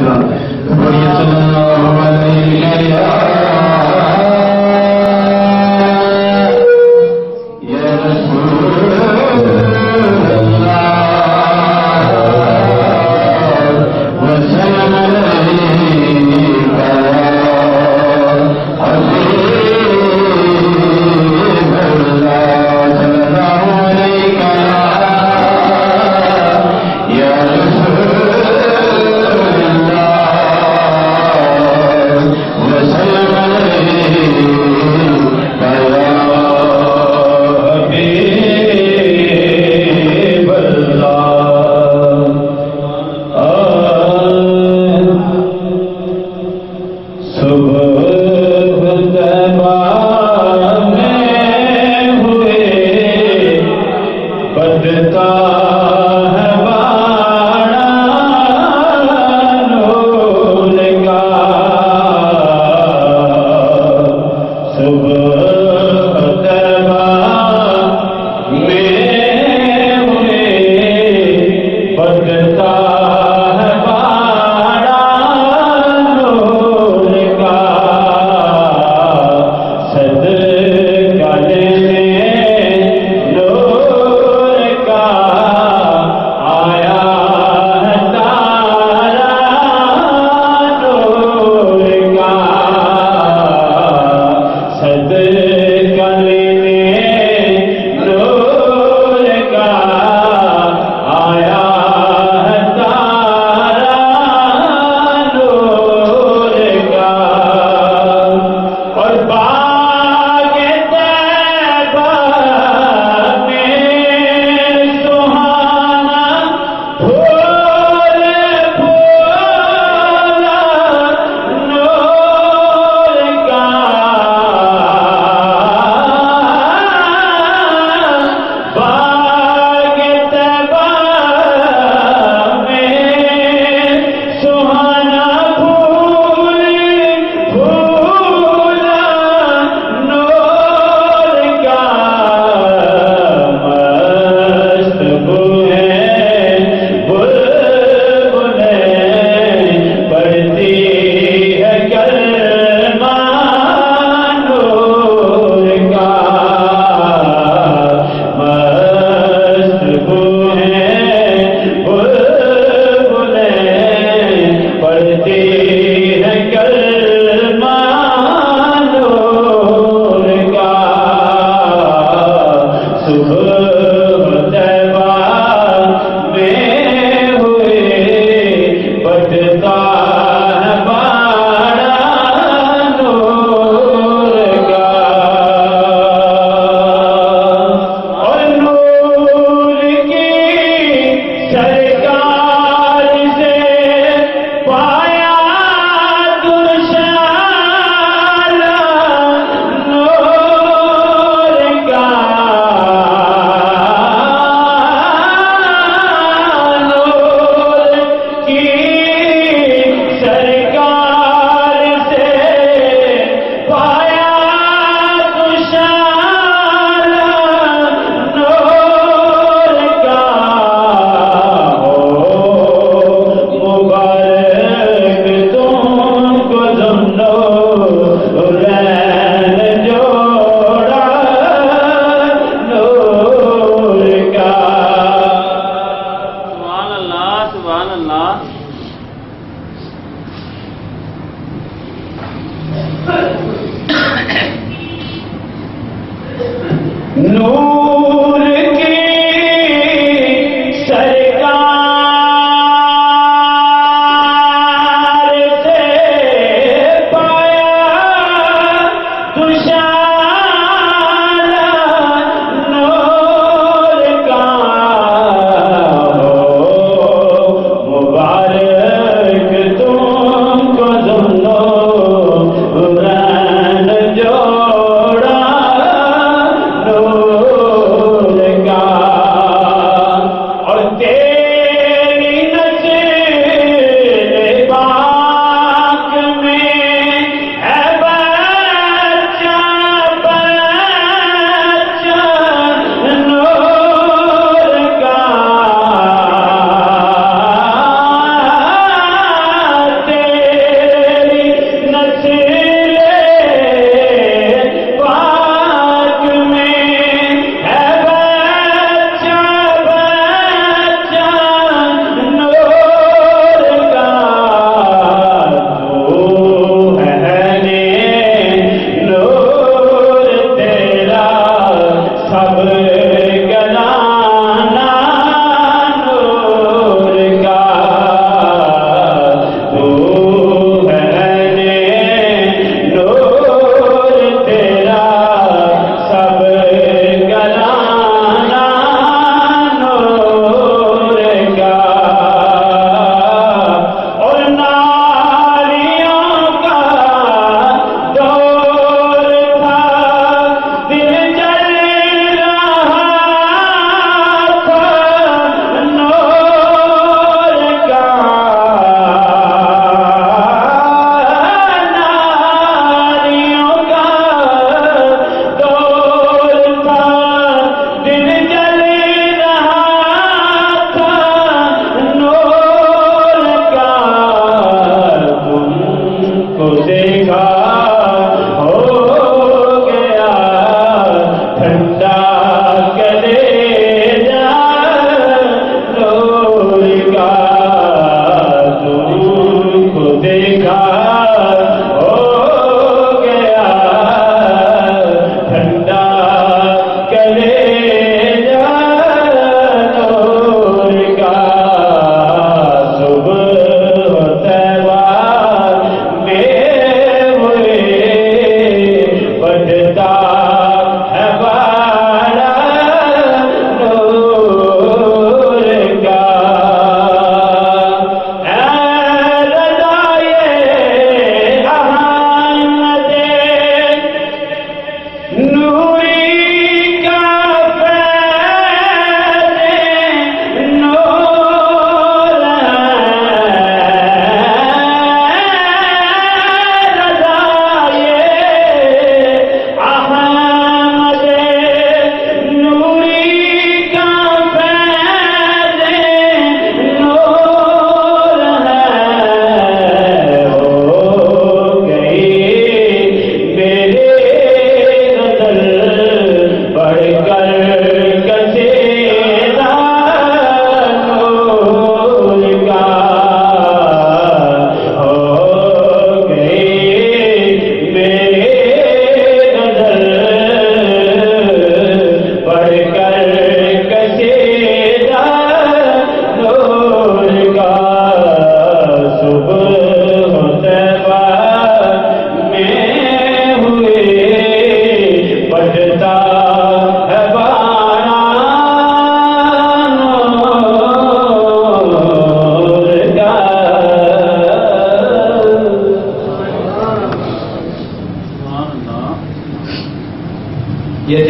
یا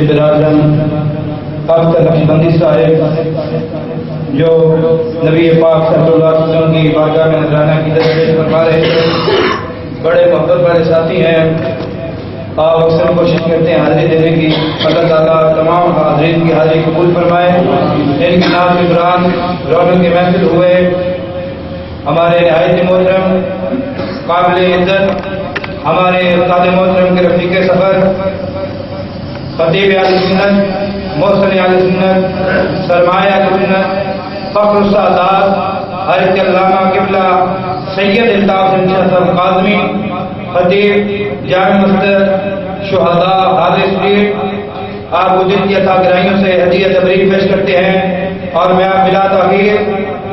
صدر اعظم اختر نقشبندی صاحب جو نبی پاک صلی اللہ علیہ وسلم کی بارگاہ میں نذرانہ کی درخواست فرما رہے تھے، بڑے محبت والے ساتھی ہیں، آپ اکثر کوشش کرتے ہیں حاضری دینے کی۔ اللہ تعالیٰ تمام حاضرین کی حاضری قبول فرمائے۔ ان کے نام عمران رونق کے محفل ہوئے ہمارے نہایت محترم قابل عزت ہمارے استاد محترم کے رفیق سفر خطیب اہل سنت محسن اہل سنت سرمایہ اہل سنت فخر السادات حضرت علامہ قبلہ سید الطاف شاہ صاحب قاظمی خطیب جامع مسجد شہداء حاضر اسٹریٹ، آپ کو دل کی عطا گرائیوں سے ہدیہ تبریک پیش کرتے ہیں اور میں آپ بلا تاخیر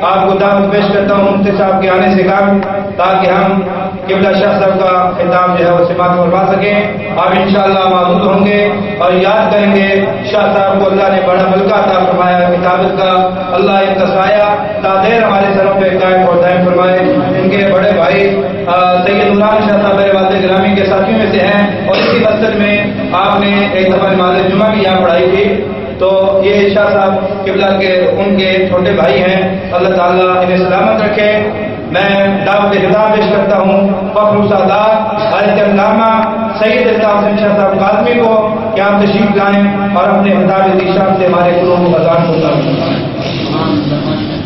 آپ کو دعوت پیش کرتا ہوں مفتی صاحب کے آنے سے قبل، تاکہ ہم قبلہ شاہ صاحب کا خطاب جو ہے وہ سماعت فرما سکیں۔ آپ انشاءاللہ موجود ہوں گے اور یاد کریں گے شاہ صاحب کو اللہ نے بڑا ملکہ عطا فرمایا کتابت کا، اللہ ان کا سایہ تادیر ہمارے سروں پہ قائم اور دائم فرمائے۔ ان کے بڑے بھائی سید عمران شاہ صاحب میرے والد گرامی کے ساتھیوں میں سے ہیں اور اسی مسجد میں آپ نے ایک دفعہ نماز جمعہ کی یہاں پڑھائی تھی، تو یہ شاہ صاحب قبلہ کے ان کے چھوٹے بھائی ہیں، اللہ تعالیٰ انہیں سلامت رکھے۔ میں دعوت خطاب پیش کرتا ہوں فخر السادات حضرت علامہ سید الطاف شاہ صاحب قاظمی کو کہ آپ تشریف لائیں اور اپنے خطاب ارشاد سے ہمارے قلوب و اذان کو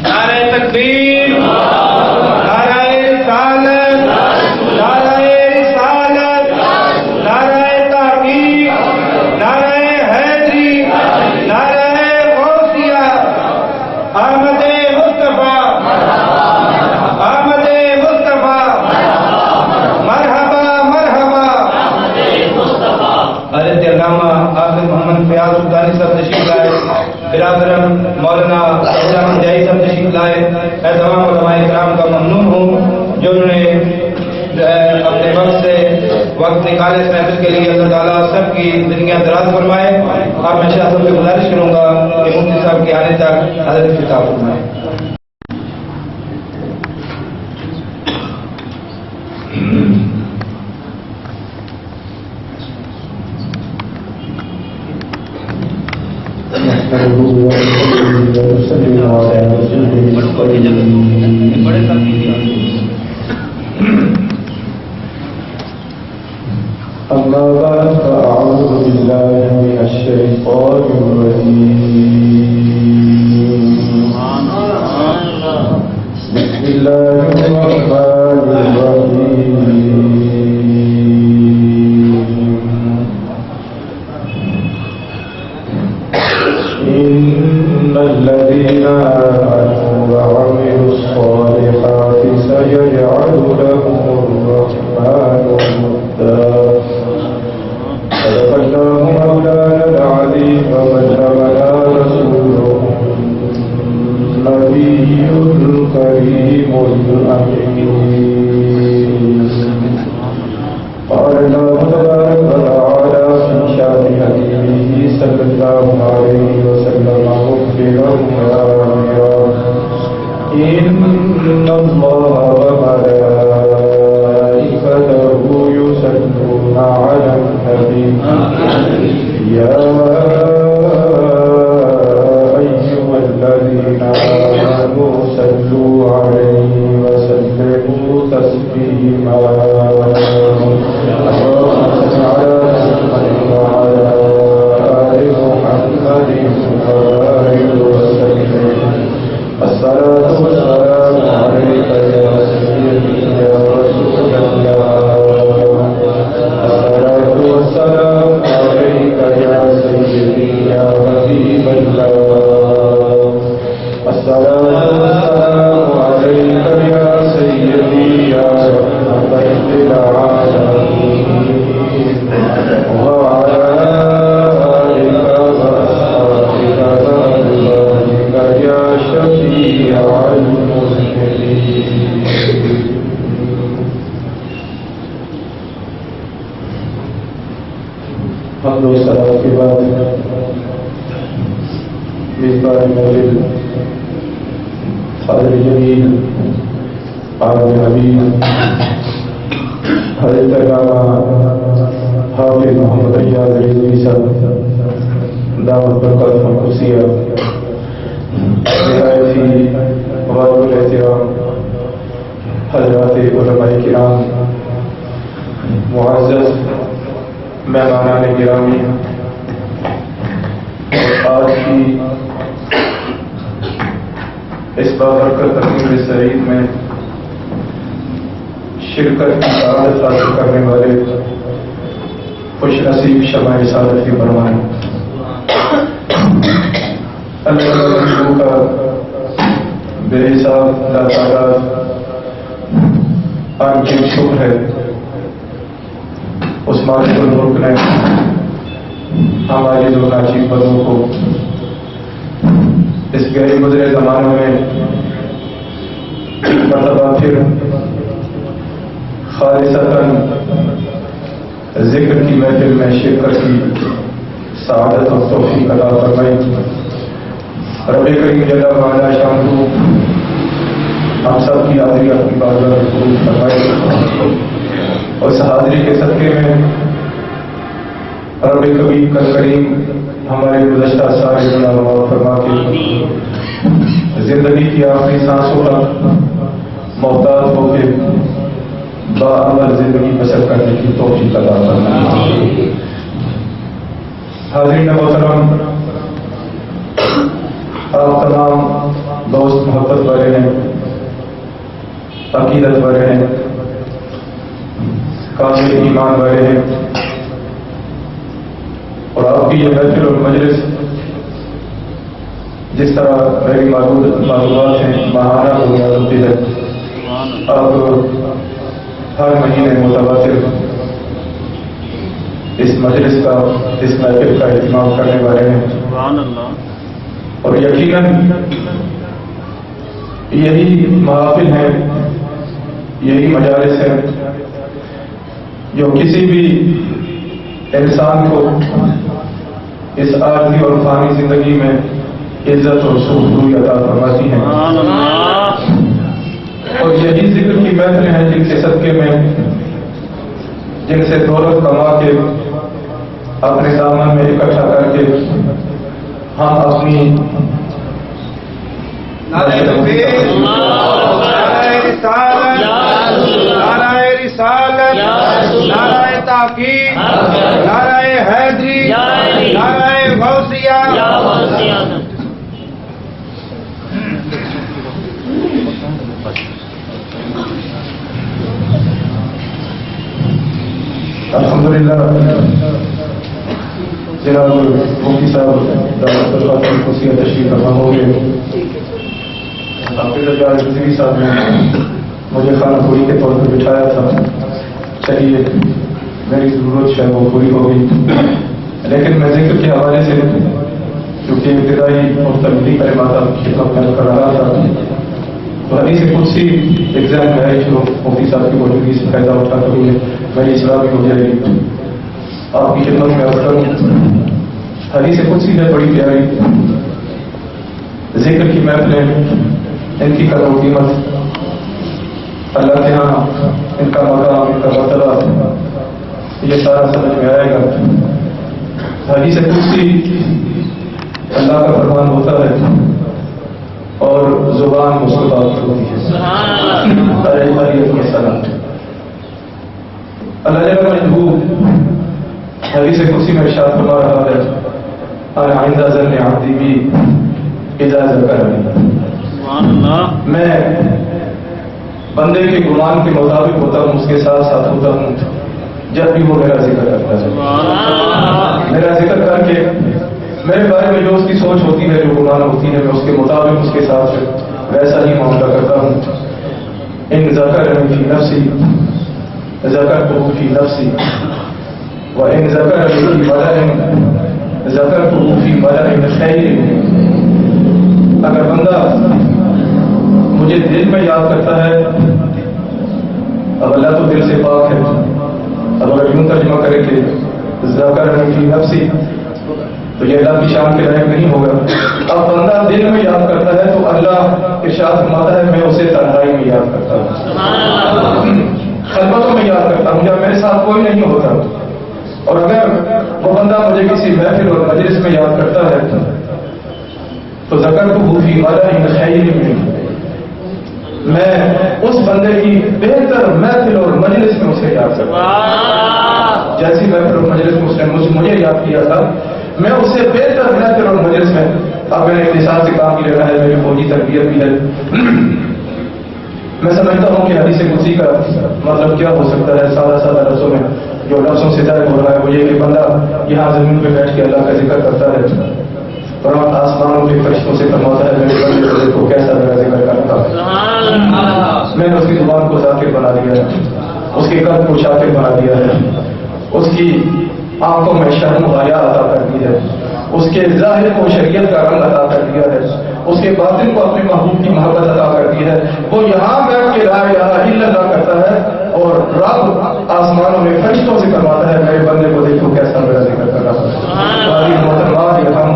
نعرہ تکبیر، نعرہ رسالت، نعرہ رسالت، نعرہ تحقیق، نعرہ حیدری، نعرہ غوثیہ، احمد مصطفیٰ، احمد مصطفیٰ، مرحبا مرحبا۔ حضرت علامہ حافظ محمد فیاض سلطانی صاحب تشریف لائے، برادرم مولانا احمد جائی صاحب تشریف لائے۔ میں تمام علماء کرام کا ممنون ہوں جو انہوں نے اپنے وقت نکالے اس محفل کے لیے۔ اللہ تعالیٰ سب کی زندگیاں دراز فرمائے۔ اب میں شاہ صاحب سے گزارش کروں گا کہ مفتی صاحب کے آنے تک حضرت خطاب فرمائے۔ أما بعد فأعوذ بالله من الشيطان الرجيم بسم الله الرحمن الرحيم إن الذين آمنوا وعملوا الصالحات سيجعل لهم الرحمن ودا صدق الله مولانا العظيم وبلغنا رسوله النبي الكريم الأمين قال الله تبارك وتعالى في شأن حبيبه صلى الله عليه وسلم مخبرا ونبيا إن الله وملائكته يصلون على النبي يا أيها الذين آمنوا صلوا عليه وسلموا تسليما اللهم صل على محمد وعلى آل محمد وبارك وسلم الصلاة والسلام عليك يا سيدي يا رسول الله الصلاة والسلام عليك يا سيدي يا حبيب الله الصلاة والسلام عليك يا سيدي يا رحمة للعالمين وعلى آلك وأصحابك وأزواجك يا شفيع المذنبين حمد و سلام کے بعد میزبان مولد قادر جلیل قادر حبیب حضرت علامہ حافظ محمد ایاز رضوی صاحب دعوت برکات خصوصیہ نہایت ہی واجب الاحترام حضرات علماء کرام، معزز مہمانان گرامی، آج کی اس بابرکت تقریب سعید میں شرکت کی سعادت حاصل کرنے والے خوش نصیب شمع سعادت کی فرمائیں۔ اللہ کا بے حساب لاتعداد آن کی شکر ہے، اس مالک الملک نے ہماری دو ناچیز بندوں کو اس گہرے گزرے زمانے میں ایک مرتبہ پھر خالصتاً ذکر کی محفل میں شرکت کی سعادت اور توفیق عطا فرمائی۔ رب کریم جل وعلا شان کو ہم سب کی حاضری اپنی بارگاہ میں قبول فرمائے، اور اس حاضری کے صدقے میں رب کریم ہمارے گزشتہ سال فرما کے زندگی کی آخری سانسوں تک محتاط ہو کے باعمل زندگی بسر کرنے کی توفیق عطا فرمائے۔ حاضرین محترم، آپ تمام دوست محبت والے ہیں، عقیدت والے ہیں، کامل ایمان والے ہیں، اور آپ کی یہ محفل اور مجلس جس طرح میری معلومات ہیں ماہانہ بنیاد ہوتی ہے، آپ ہر مہینے متواتر اس مجلس کا، اس محفل کا اہتمام کرنے والے ہیں، اور یقیناً یہی محافل ہیں، یہی مجالس ہیں جو کسی بھی انسان کو اس عارضی اور فانی زندگی میں عزت اور سرخروئی عطا فرماتی ہیں، اور یہی ذکر کی محفلیں ہیں جن کے صدقے میں، جن سے دولت کما کے اپنے دامن میں اکٹھا کر کے ہم اپنی نعرہ رسالت، نعرہ تحقیق، نعرہ حیدری، نعرہ غوثیہ۔ الحمدللہ جناب مفتی صاحب دعوت برکات خصوصیہ تشریف فرما ہو گئے۔ حافظ رضوی صاحب نے مجھے خانہ پوری کے طور پر بٹھایا تھا، چلیے میری ضرورت شاید وہ پوری ہو گئی، لیکن میں ذکر کے حوالے سے کیونکہ ابتدائی مختلفی کلمات کی خدمت میں کر رہا تھا، تو حدیث قدسی ایگزام میں ہے جو مفتی صاحب کی موجودگی سے فائدہ اٹھاتے ہوئے میری اصلاح بھی ہو جائے گی۔ آپ کی خدمت میں عرض کروں، حدیث قدسی ہے بڑی پیاری، ذکر کی محفلیں، ان کی قدر و قیمت اللہ کے ہاں، ان کا مقام، ان کا مرتبہ، یہ سارا سمجھ میں آئے گا۔ حدیث قدسی اللہ کا فرمان ہوتا ہے اور زبان اس کو بات ہوتی ہے۔ اللہ جل مجدہ حدیث قدسی میں ارشاد فرما رہا ہے، انا عند ظن عبدی بی اذا ذکرنی، میں بندے کے گمان کے مطابق ہوتا ہوں، اس کے ساتھ ساتھ ہوتا ہوں جب بھی وہ میرا ذکر کرتا ہے۔ میرا ذکر کر کے میرے بارے میں جو اس کی سوچ ہوتی ہے، جو گمان ہوتی ہے، میں اس کے مطابق اس کے ساتھ ویسا ہی معاملہ کرتا ہوں۔ ان ذکرنی فی نفسی ذکرتہ فی نفسی وان ذکرنی فی ملأ ذکرتہ فی ملأ خیر۔ اگر بندہ مجھے دل میں یاد کرتا ہے، اب اللہ تو دل سے پاک ہے، اب اگر یوں ترجمہ کرے کہ ذکرنی فی نفسی تو یہ اللہ کی شان کے لائق نہیں ہوگا۔ اب بندہ دل میں یاد کرتا ہے تو اللہ ارشاد فرماتا ہے میں اسے تنہائی میں یاد کرتا ہوں، خلوتوں میں یاد کرتا ہوں جب میرے ساتھ کوئی نہیں ہوتا، اور اگر وہ بندہ مجھے مجھے کسی محفل اور مجلس میں یاد کرتا ہے تو ذکرتہ فی ملأ خیر منہ، میں اس بندے کی بہتر محفل اور مجلس میں اسے یاد کرتا ہوں. جیسی محفل اور مجلس میں اس نے مجھے یاد کیا تھا، میں اسے بہتر محفل اور مجلس میں. اب میں نے اختصاص سے کام کی لینا ہے، میری فوجی تربیت بھی ہے. میں سمجھتا ہوں کہ حدیث قدسی کا مطلب کیا ہو سکتا ہے سادہ سادہ لفظوں میں. جو لفظوں سے ظاہر ہو رہا ہے وہ یہ کہ بندہ یہاں زمین پہ بیٹھ کے اللہ کا ذکر کرتا ہے اور آسمانوں کے فرشتوں سے فرماتا ہے میرے بندے کو کیسا میرا ذکر کرتا ہے. میں نے اس کی زبان کو ذاکر بنا دیا ہے، اس کے قلب کو شاکر بنا دیا ہے، اس کی آنکھوں میں شرم و حیا عطا کر دی ہے، اس کے ظاہر کو شریعت کا رنگ عطا کر دیا ہے، اس کے باطن کو اپنے محبوب کی محبت عطا کر دی ہے. وہ یہاں بیٹھ کے لا الہ الا اللہ کرتا ہے اور رب آسمانوں میں فرشتوں سے فرماتا ہے میرے بندے کو دیکھو کیسا میرا ذکر کر رہا ہے. محترمات، یہ ہم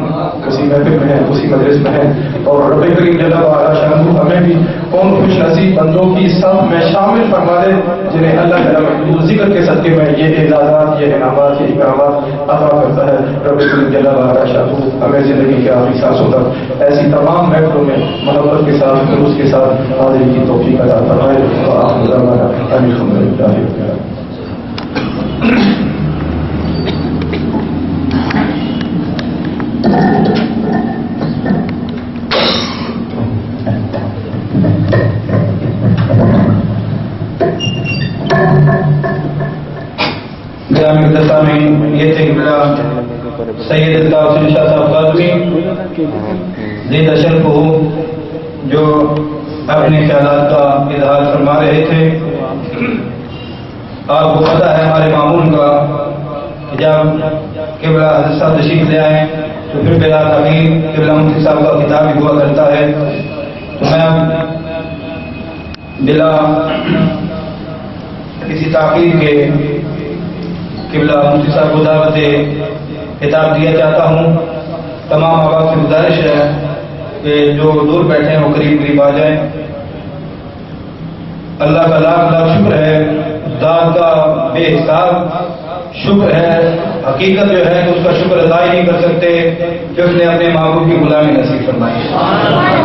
اسی محفل میں ہیں، اسی مجلس میں ہیں، اور رب کریم جل وعلا شانہ ہمیں بھی ان خوش نصیب بندوں کی صف میں شامل فرما دے جنہیں اللہ تعالیٰ ذکر کے صدقے میں یہ اعزازات، یہ انعامات، یہ اکرامات عطا کرتا ہے. رب کریم جل وعلا شانہ ہمیں زندگی کے آخری سانسوں تک ایسی تمام محفلوں میں محبت کے ساتھ، خلوص کے ساتھ حاضری کی توفیق عطا فرمائے. وآخر دعوانا ان الحمد للہ رب العالمین. جامع الدسا میں یہ تھے کہ سید الطاف حسین شاہ صاحب قاضوی زید اشرف ہو جو اپنے خیالات کا اظہار فرما رہے تھے. آپ کو پتہ ہے ہمارے معمول کا جب قبلہ حضرت صاحب تشریف لے آئے تو پھر بلا تاخیر قبلہ مفتی صاحب کا خطاب بھی ہوا کرتا ہے. تو میں بلا کسی تاخیر کے قبلہ مفتی صاحب کو دعوت خطاب دیا چاہتا ہوں. تمام احباب سے گزارش ہے کہ جو دور بیٹھے ہیں وہ قریب قریب آ جائیں. اللہ کا لاکھ لاکھ شکر ہے، ذات کا بے حساب شکر ہے. حقیقت جو ہے اس کا شکر ادا ہی نہیں کر سکتے کہ اس نے اپنے محبوب کی غلامی نصیب فرمائی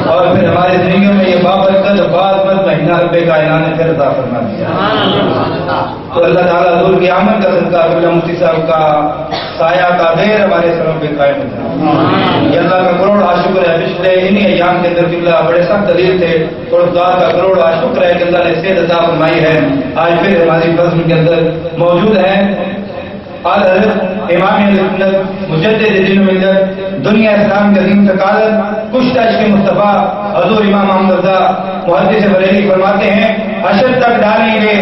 اور پھر ہمارے زندگیوں میں یہ بابرکت بات مہینہ رب کائنات نے پھر عطا فرما دیا. تو اللہ تعالیٰ حضور کی آمد کا صدقہ قبلہ مفتی صاحب کا سایہ کا دیر ہمارے سروں پہ قائم ہے. یہ اللہ کا کروڑ شکر ہے. پچھلے انہی ایام کے اندر قبلہ بڑے سخت دلیل تھے، تو خدا کا کروڑ شکر ہے کہ اللہ نے صحت عطا فرمائی ہے. آج پھر ہماری بزم کے اندر موجود ہیں حضرت امام اہل سنت مجدد دین و ملت دنیا اسلام کے عظیم ثقافت کشتہ عشق مصطفیٰ حضور امام محمد رضا محدث بریلوی فرماتے ہیں حشر تک ڈالیں گے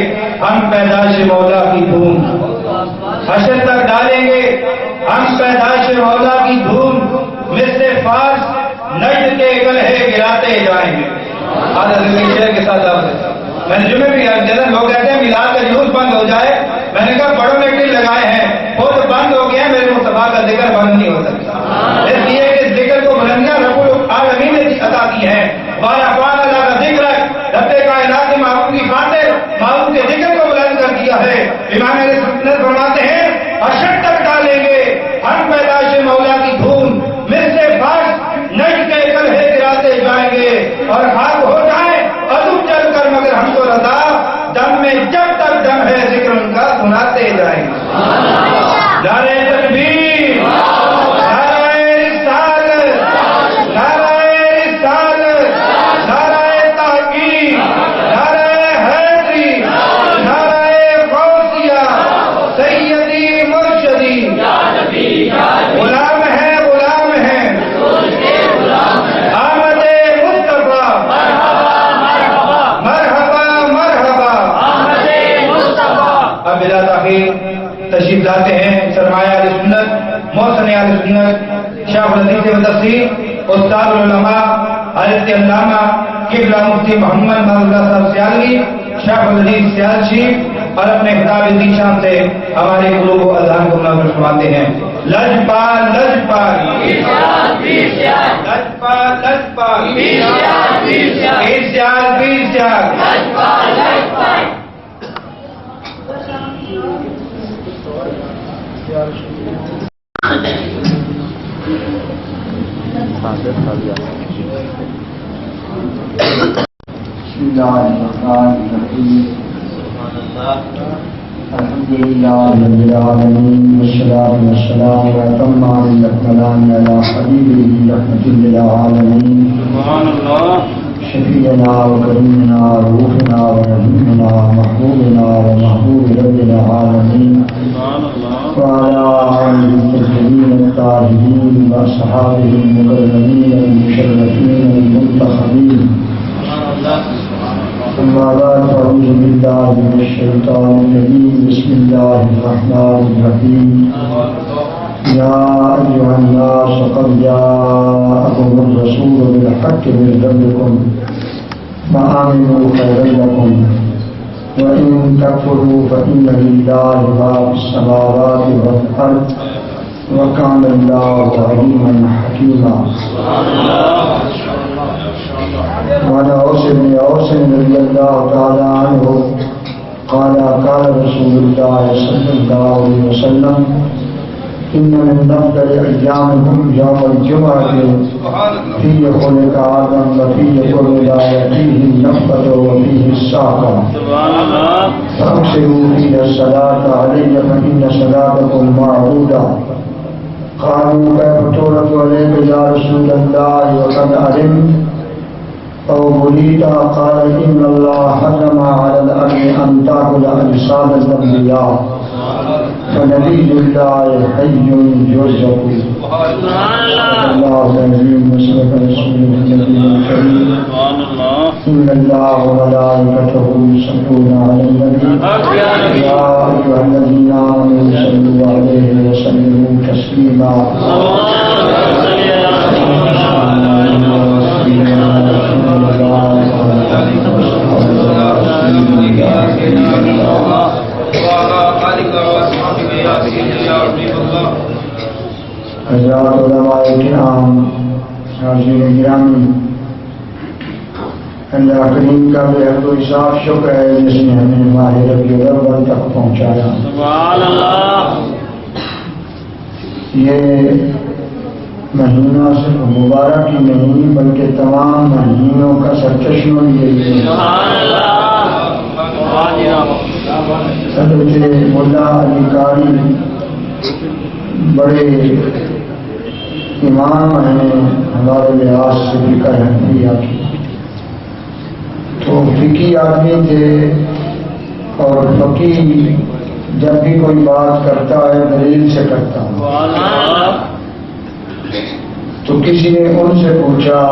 ہم پیدائش مولا کی دھوم، حشر تک ڈالیں گے ہم پیدائش مولا کی دھوم، مثل فارس نجد کے گلہے گراتے جائیں گے. حضرت شعر کے ساتھ میں نے جمعے بھی جیسے لوگ کہتے ہیں میلاد کا جلوس بند ہو جائے، میں نے کہا بڑوں نے ٹیل لگائے ہیں وہ تو بند ہو گیا، میرے مصطفیٰ کا ذکر بند نہیں ہو سکتا. اس لیے کہ ذکر کو بلندیاں رب العالمین نے عطا کی ہیں. والا قال اللہ کا ذکر رب کائنات کے محبوب کی خاطر محبوب کے ذکر کو بلند کر دیا ہے. امام اہل سنت فرماتے ہیں حشر تک ڈالیں گے ہم پیدائش مولا کی دھوم، مثل فارس نجد کے گلہے گراتے جائیں گے اور خاک ہو جائیں عدو چل کر مگر ہم کو رضا، دم میں جب تک دم ہے ذکر ان کا سناتے جائیں گے. نعرہ تکبیر، نعرہ رسالت، نعرہ رسالت، نعرہ تحقیق، نعرہ حیدری، نعرہ غوثیہ، سیدی مرشدی. غلام ہے غلام ہے آمد مصطفیٰ، مرحبا مرحبا. اب بلا تاخیر تشریف لاتے ہیں سرمایہ اہل سنت، محسن اہل سنت، شیخ الحدیث و تفسیر استاد العلماء حضرت علامہ قبلہ مفتی محمد معذ صاحب سیالوی شیخ الحدیث سیالچی، اور اپنے خطاب ذیشان سے ہمارے قلوب و اذہان کو منور فرماتے ہیں. لجپال لجپال لجپال لجپال ارسیال ارسیال. الله الرحمن الرحيم الحمد لله رب العالمين والصلاة والسلام وأتمان الأكملان على حبيبه رحمة للعالمين سبحان الله شفيعنا وكريمنا وروحنا ونبينا ومحبوبنا ومحبوب رب العالمين سبحان الله وعلى آله الطيبين الطاهرين وأصحابه المكرمين المشرفين المنتخبين سبحان الله أما بعد فأعوذ بالله من الشيطان الرجيم بسم الله الرحمن الرحيم يا أيها الناس قد جاءكم الرسول بالحق من ربكم فآمنوا خيرا لكم وإن تكفروا فإن لله ما في السماوات والأرض وكان الله عليما حكيما وعن أوس بن أوس رضي الله تعالى عنه قال قال رسول الله صلى الله عليه وسلم إن من أفضل أيامكم يوم الجمعة فيه خلق آدم وفيه قبل فيه النفخة وفيه الصعقة سبحان الله فأكثروا فيه الصلاة علي فإن صلاتكم معروضة قالوا كيف تورد عليك يا رسول الله وقد علمت أو بليت قال إن الله حرم على الأرض أن تأكل أجساد الأنبياء فنبي الله حي يرزق سبحان الله الله العظيم وصدق رسوله النبي الكريم سبحان الله إن الله وملائكته يصلون على النبي يا أيها الذين آمنوا صلوا عليه وسلموا تسليما حضرات علماء کرام حاضرین گرامی اللہ کریم کا بےحد و حساب شکر ہے جس نے ہمیں ماہ ربیع الاول تک پہنچایا سبحان اللہ یہ مہینہ صرف مبارک ہی نہیں بلکہ تمام مہینوں کا سرچشمہ یہی ہے سبحان اللہ حضرت ملا علی قاری بڑے امام ہیں ہمارے لحاظ سے فقہ حنفیہ کی تو فقی آدمی تھے اور فقی جب بھی کوئی بات کرتا ہے دلیل سے کرتا ہے تو کسی نے ان سے پوچھا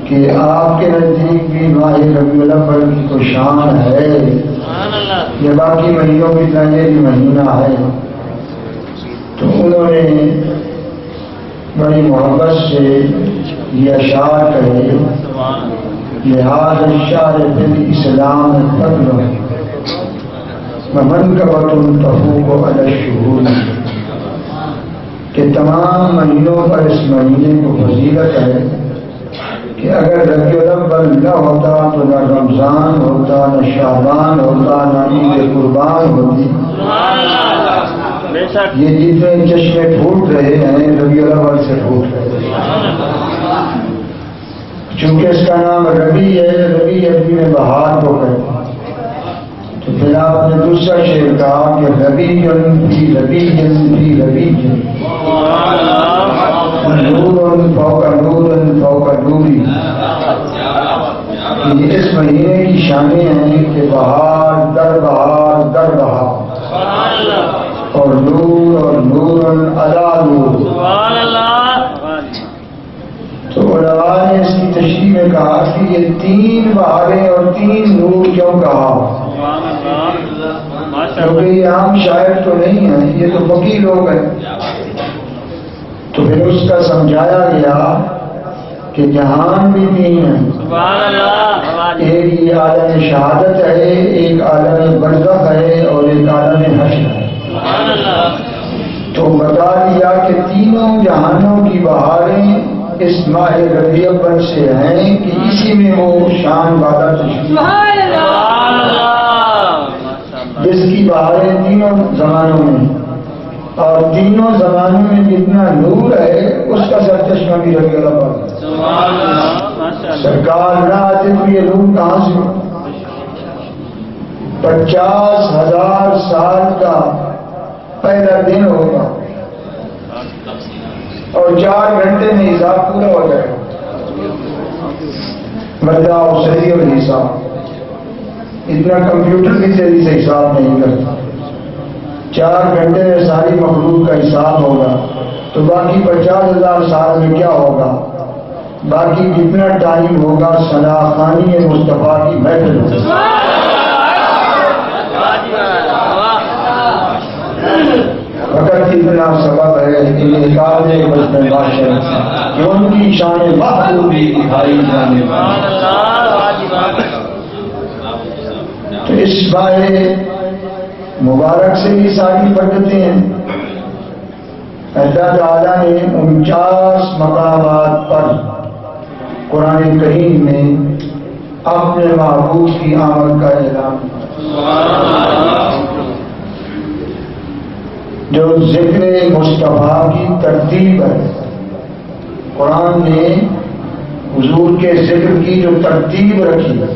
کہ آپ کے نزدیک بھی ماہ ربیع الاول کی کوئی شان ہے یہ باقی مہینوں کی طرح یہ بھی مہینہ ہے تو انہوں نے بڑی محبت سے یہ اشعار کہے لحاظ الشعر بالاسلام فضل ومنقبۃ تفوق علی الشہور کہ تمام مہینوں پر اس مہینے کو فضیلت ہے کہ اگر ربیع الاول نہ ہوتا تو نہ رمضان ہوتا نہ شعبان ہوتا نہ عید قربان ہوتی یہ جتنے چشمے پھوٹ رہے ہیں ربیع الاول سے پھوٹ رہے ہیں چونکہ اس کا نام ربیع ہے ربیع عربی میں بہار کو کہتے ہیں تو پھر آپ نے دوسرا شعر کہا کہ ربیع فی ربیع فی ربیع نور فوق نور فوق نوری اس مہینے کی شانیں ہیں کہ بہار در بہار در بہار اور نور علی نور تو علماء نے اس کی تشریح میں کہا کہ یہ تین بہاریں اور تین نور کیوں کہا کیونکہ یہ عام شاعر تو نہیں ہے یہ تو فقیہ لوگ ہیں تو پھر اس کا سمجھایا گیا کہ جہان بھی تین ہیں ایک یہ عالم شہادت ہے ایک عالم برزخ ہے اور ایک عالم حشر ہے تو بتا دیا کہ تینوں جہانوں کی بہاریں اس ماہ ربیع الاول سے ہیں کہ اسی میں وہ شان والا تشریف جس کی بہاریں تینوں زمانوں میں اور تینوں زمانوں میں جتنا نور ہے اس کا سرچشمہ بھی ربیع الاول سرکار نہ آتے تو یہ لوگ کہاں سے؟ 50,000 سال کا پہلا دن ہوگا اور 4 گھنٹے میں حساب پورا ہو جائے گا. بتاؤ صحیح اور حساب اتنا کمپیوٹر بھی صحیح سے حساب نہیں کرتا. 4 گھنٹے میں ساری مخلوق کا حساب ہوگا تو باقی 50,000 سال میں کیا ہوگا؟ باقی جتنا ٹائم ہوگا ثناخانی مصطفیٰ کی محفل ہوگی. فقط اتنا سبب ہے انعقاد مجمع باشر کہ ان کی شان محبوبی دکھائی جانے تو اس بارے مبارک سے بھی ساری برکتیں ہیں. اللہ تعالیٰ نے 49 مقامات پر قرآن کریم میں اپنے محبوب کی آمد کا اعلان کیا. جو ذکر مصطفیٰ کی ترتیب ہے قرآن نے حضور کے ذکر کی جو ترتیب رکھی ہے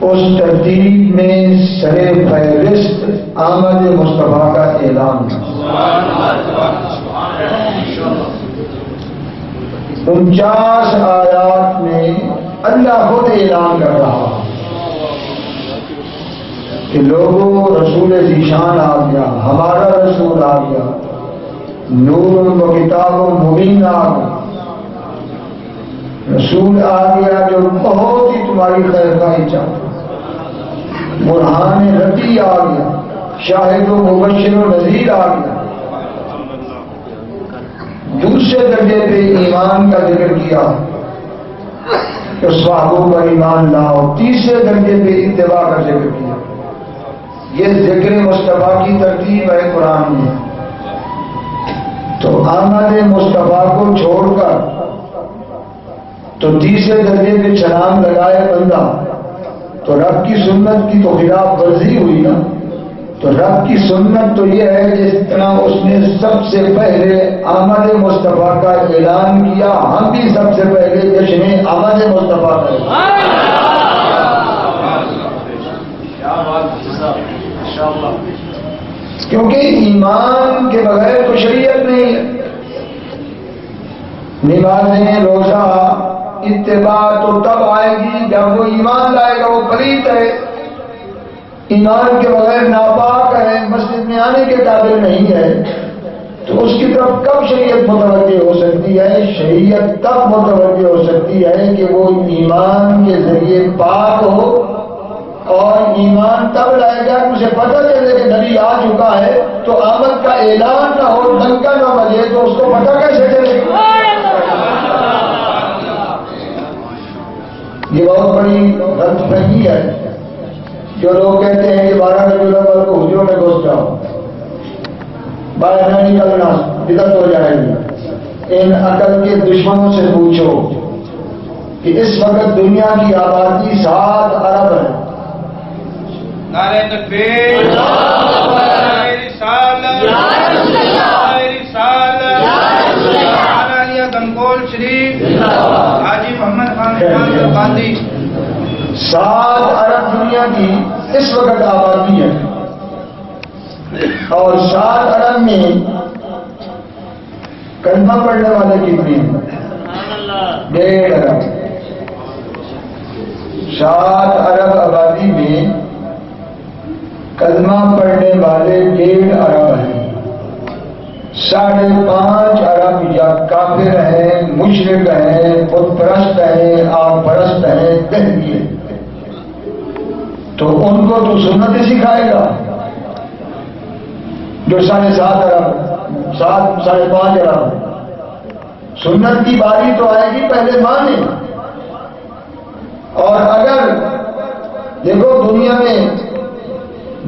اس ترتیب میں سر فہرست آمد مصطفیٰ کا اعلان ہے. 49 آیات میں اللہ خود اعلان کر رہا کہ لوگوں رسول ذیشان آ گیا، ہمارا رسول آ گیا، نور و کتاب و مبین آ گیا، رسول آ گیا جو بہت ہی تمہاری خیر خواہی چاہتا، برہان ربی آ گیا، شاہد و مبشر و نذیر آ گیا. دوسرے درجے پہ ایمان کا ذکر کیا کہ صحابوں پر ایمان لاؤ. تیسرے درجے پہ اتباع کا ذکر کیا. یہ ذکر مصطفیٰ کی ترتیب ہے قرآن میں. تو آمد مصطفیٰ کو چھوڑ کر تو تیسرے درجے پہ چھلانگ لگائے بندہ تو رب کی سنت کی تو خلاف ورزی ہوئی نا. تو رب کی سنت تو یہ ہے جس طرح اس نے سب سے پہلے آمد مصطفیٰ کا اعلان کیا، ہم بھی سب سے پہلے جشن آمد مصطفیٰ کا. کیونکہ ایمان کے بغیر تو شریعت نہیں ہے. نمازیں، روزہ، اتباع تو تب آئے گی جب وہ ایمان لائے گا. وہ پلیت ہے، ایمان کے بغیر ناپاک ہے، مسجد میں آنے کے قابل نہیں ہے، تو اس کی طرف کب شریعت متوجہ ہو سکتی ہے؟ شریعت تب متوجہ ہو سکتی ہے کہ وہ ایمان کے ذریعے پاک ہو. اور ایمان تب لائے گا کہ اسے پتہ چلے کہ نبی آ چکا ہے. تو آمد کا اعلان نہ ہو، ڈنکا نہ بجے تو اس کو پتہ کیسے چلے گا؟ یہ بہت بڑی غلط فہمی ہے. جو لوگ کہتے ہیں کہ 12 ربیع الاول کو حجروں میں گھس جاؤ، باہر نہ نکلنا، بدعت ہو جائے گی. ان عقل کے دشمنوں سے پوچھو کہ اس وقت دنیا کی آبادی 7 ارب ہے. نعرہ تکبیر، نعرہ رسالت، نعرہ رسالت، عالیہ گنگول شریف، حاجی محمد خان گاندھی. 7 ارب دنیا کی اس وقت آبادی ہے اور 7 ارب میں کلمہ پڑھنے والے کتنے ہیں؟ 1.5 ارب. 7 ارب آبادی میں کلمہ پڑھنے والے 1.5 ارب ہیں. 5.5 ارب یا کافر ہیں، مشرک ہیں، بت پرست ہیں، آگ پرست ہیں، دہری ہیں. تو ان کو تو سنت سکھائے گا جو 7.5 ارب 5.5 ارب. سنت کی باری تو آئے گی پہلے مانے. اور اگر دیکھو دنیا میں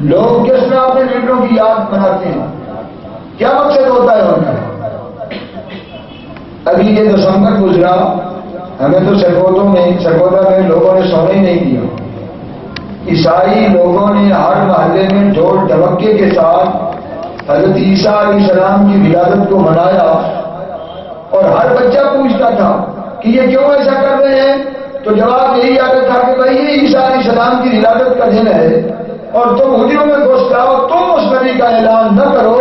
لوگ کس طرح اپنے لیڈروں کی یاد مناتے ہیں، کیا مقصد ہوتا ہے ان کا؟ ابھی یہ دسمبر گزرا، ہمیں تو سرگودا میں لوگوں نے سونے ہی نہیں دیا. عیسائی لوگوں نے ہر محلے میں ڈھول ڈھمکے کے ساتھ حضرت عیسیٰ علیہ السلام کی ولادت کو منایا. اور ہر بچہ پوچھتا تھا کہ یہ کیوں ایسا کر رہے ہیں؟ تو جواب یہی آتا تھا کہ بھائی یہ عیسیٰ علیہ السلام کی ولادت کا دن ہے اور تم حجروں میں گھس جاؤ، تم اس نبی کا اعلان نہ کرو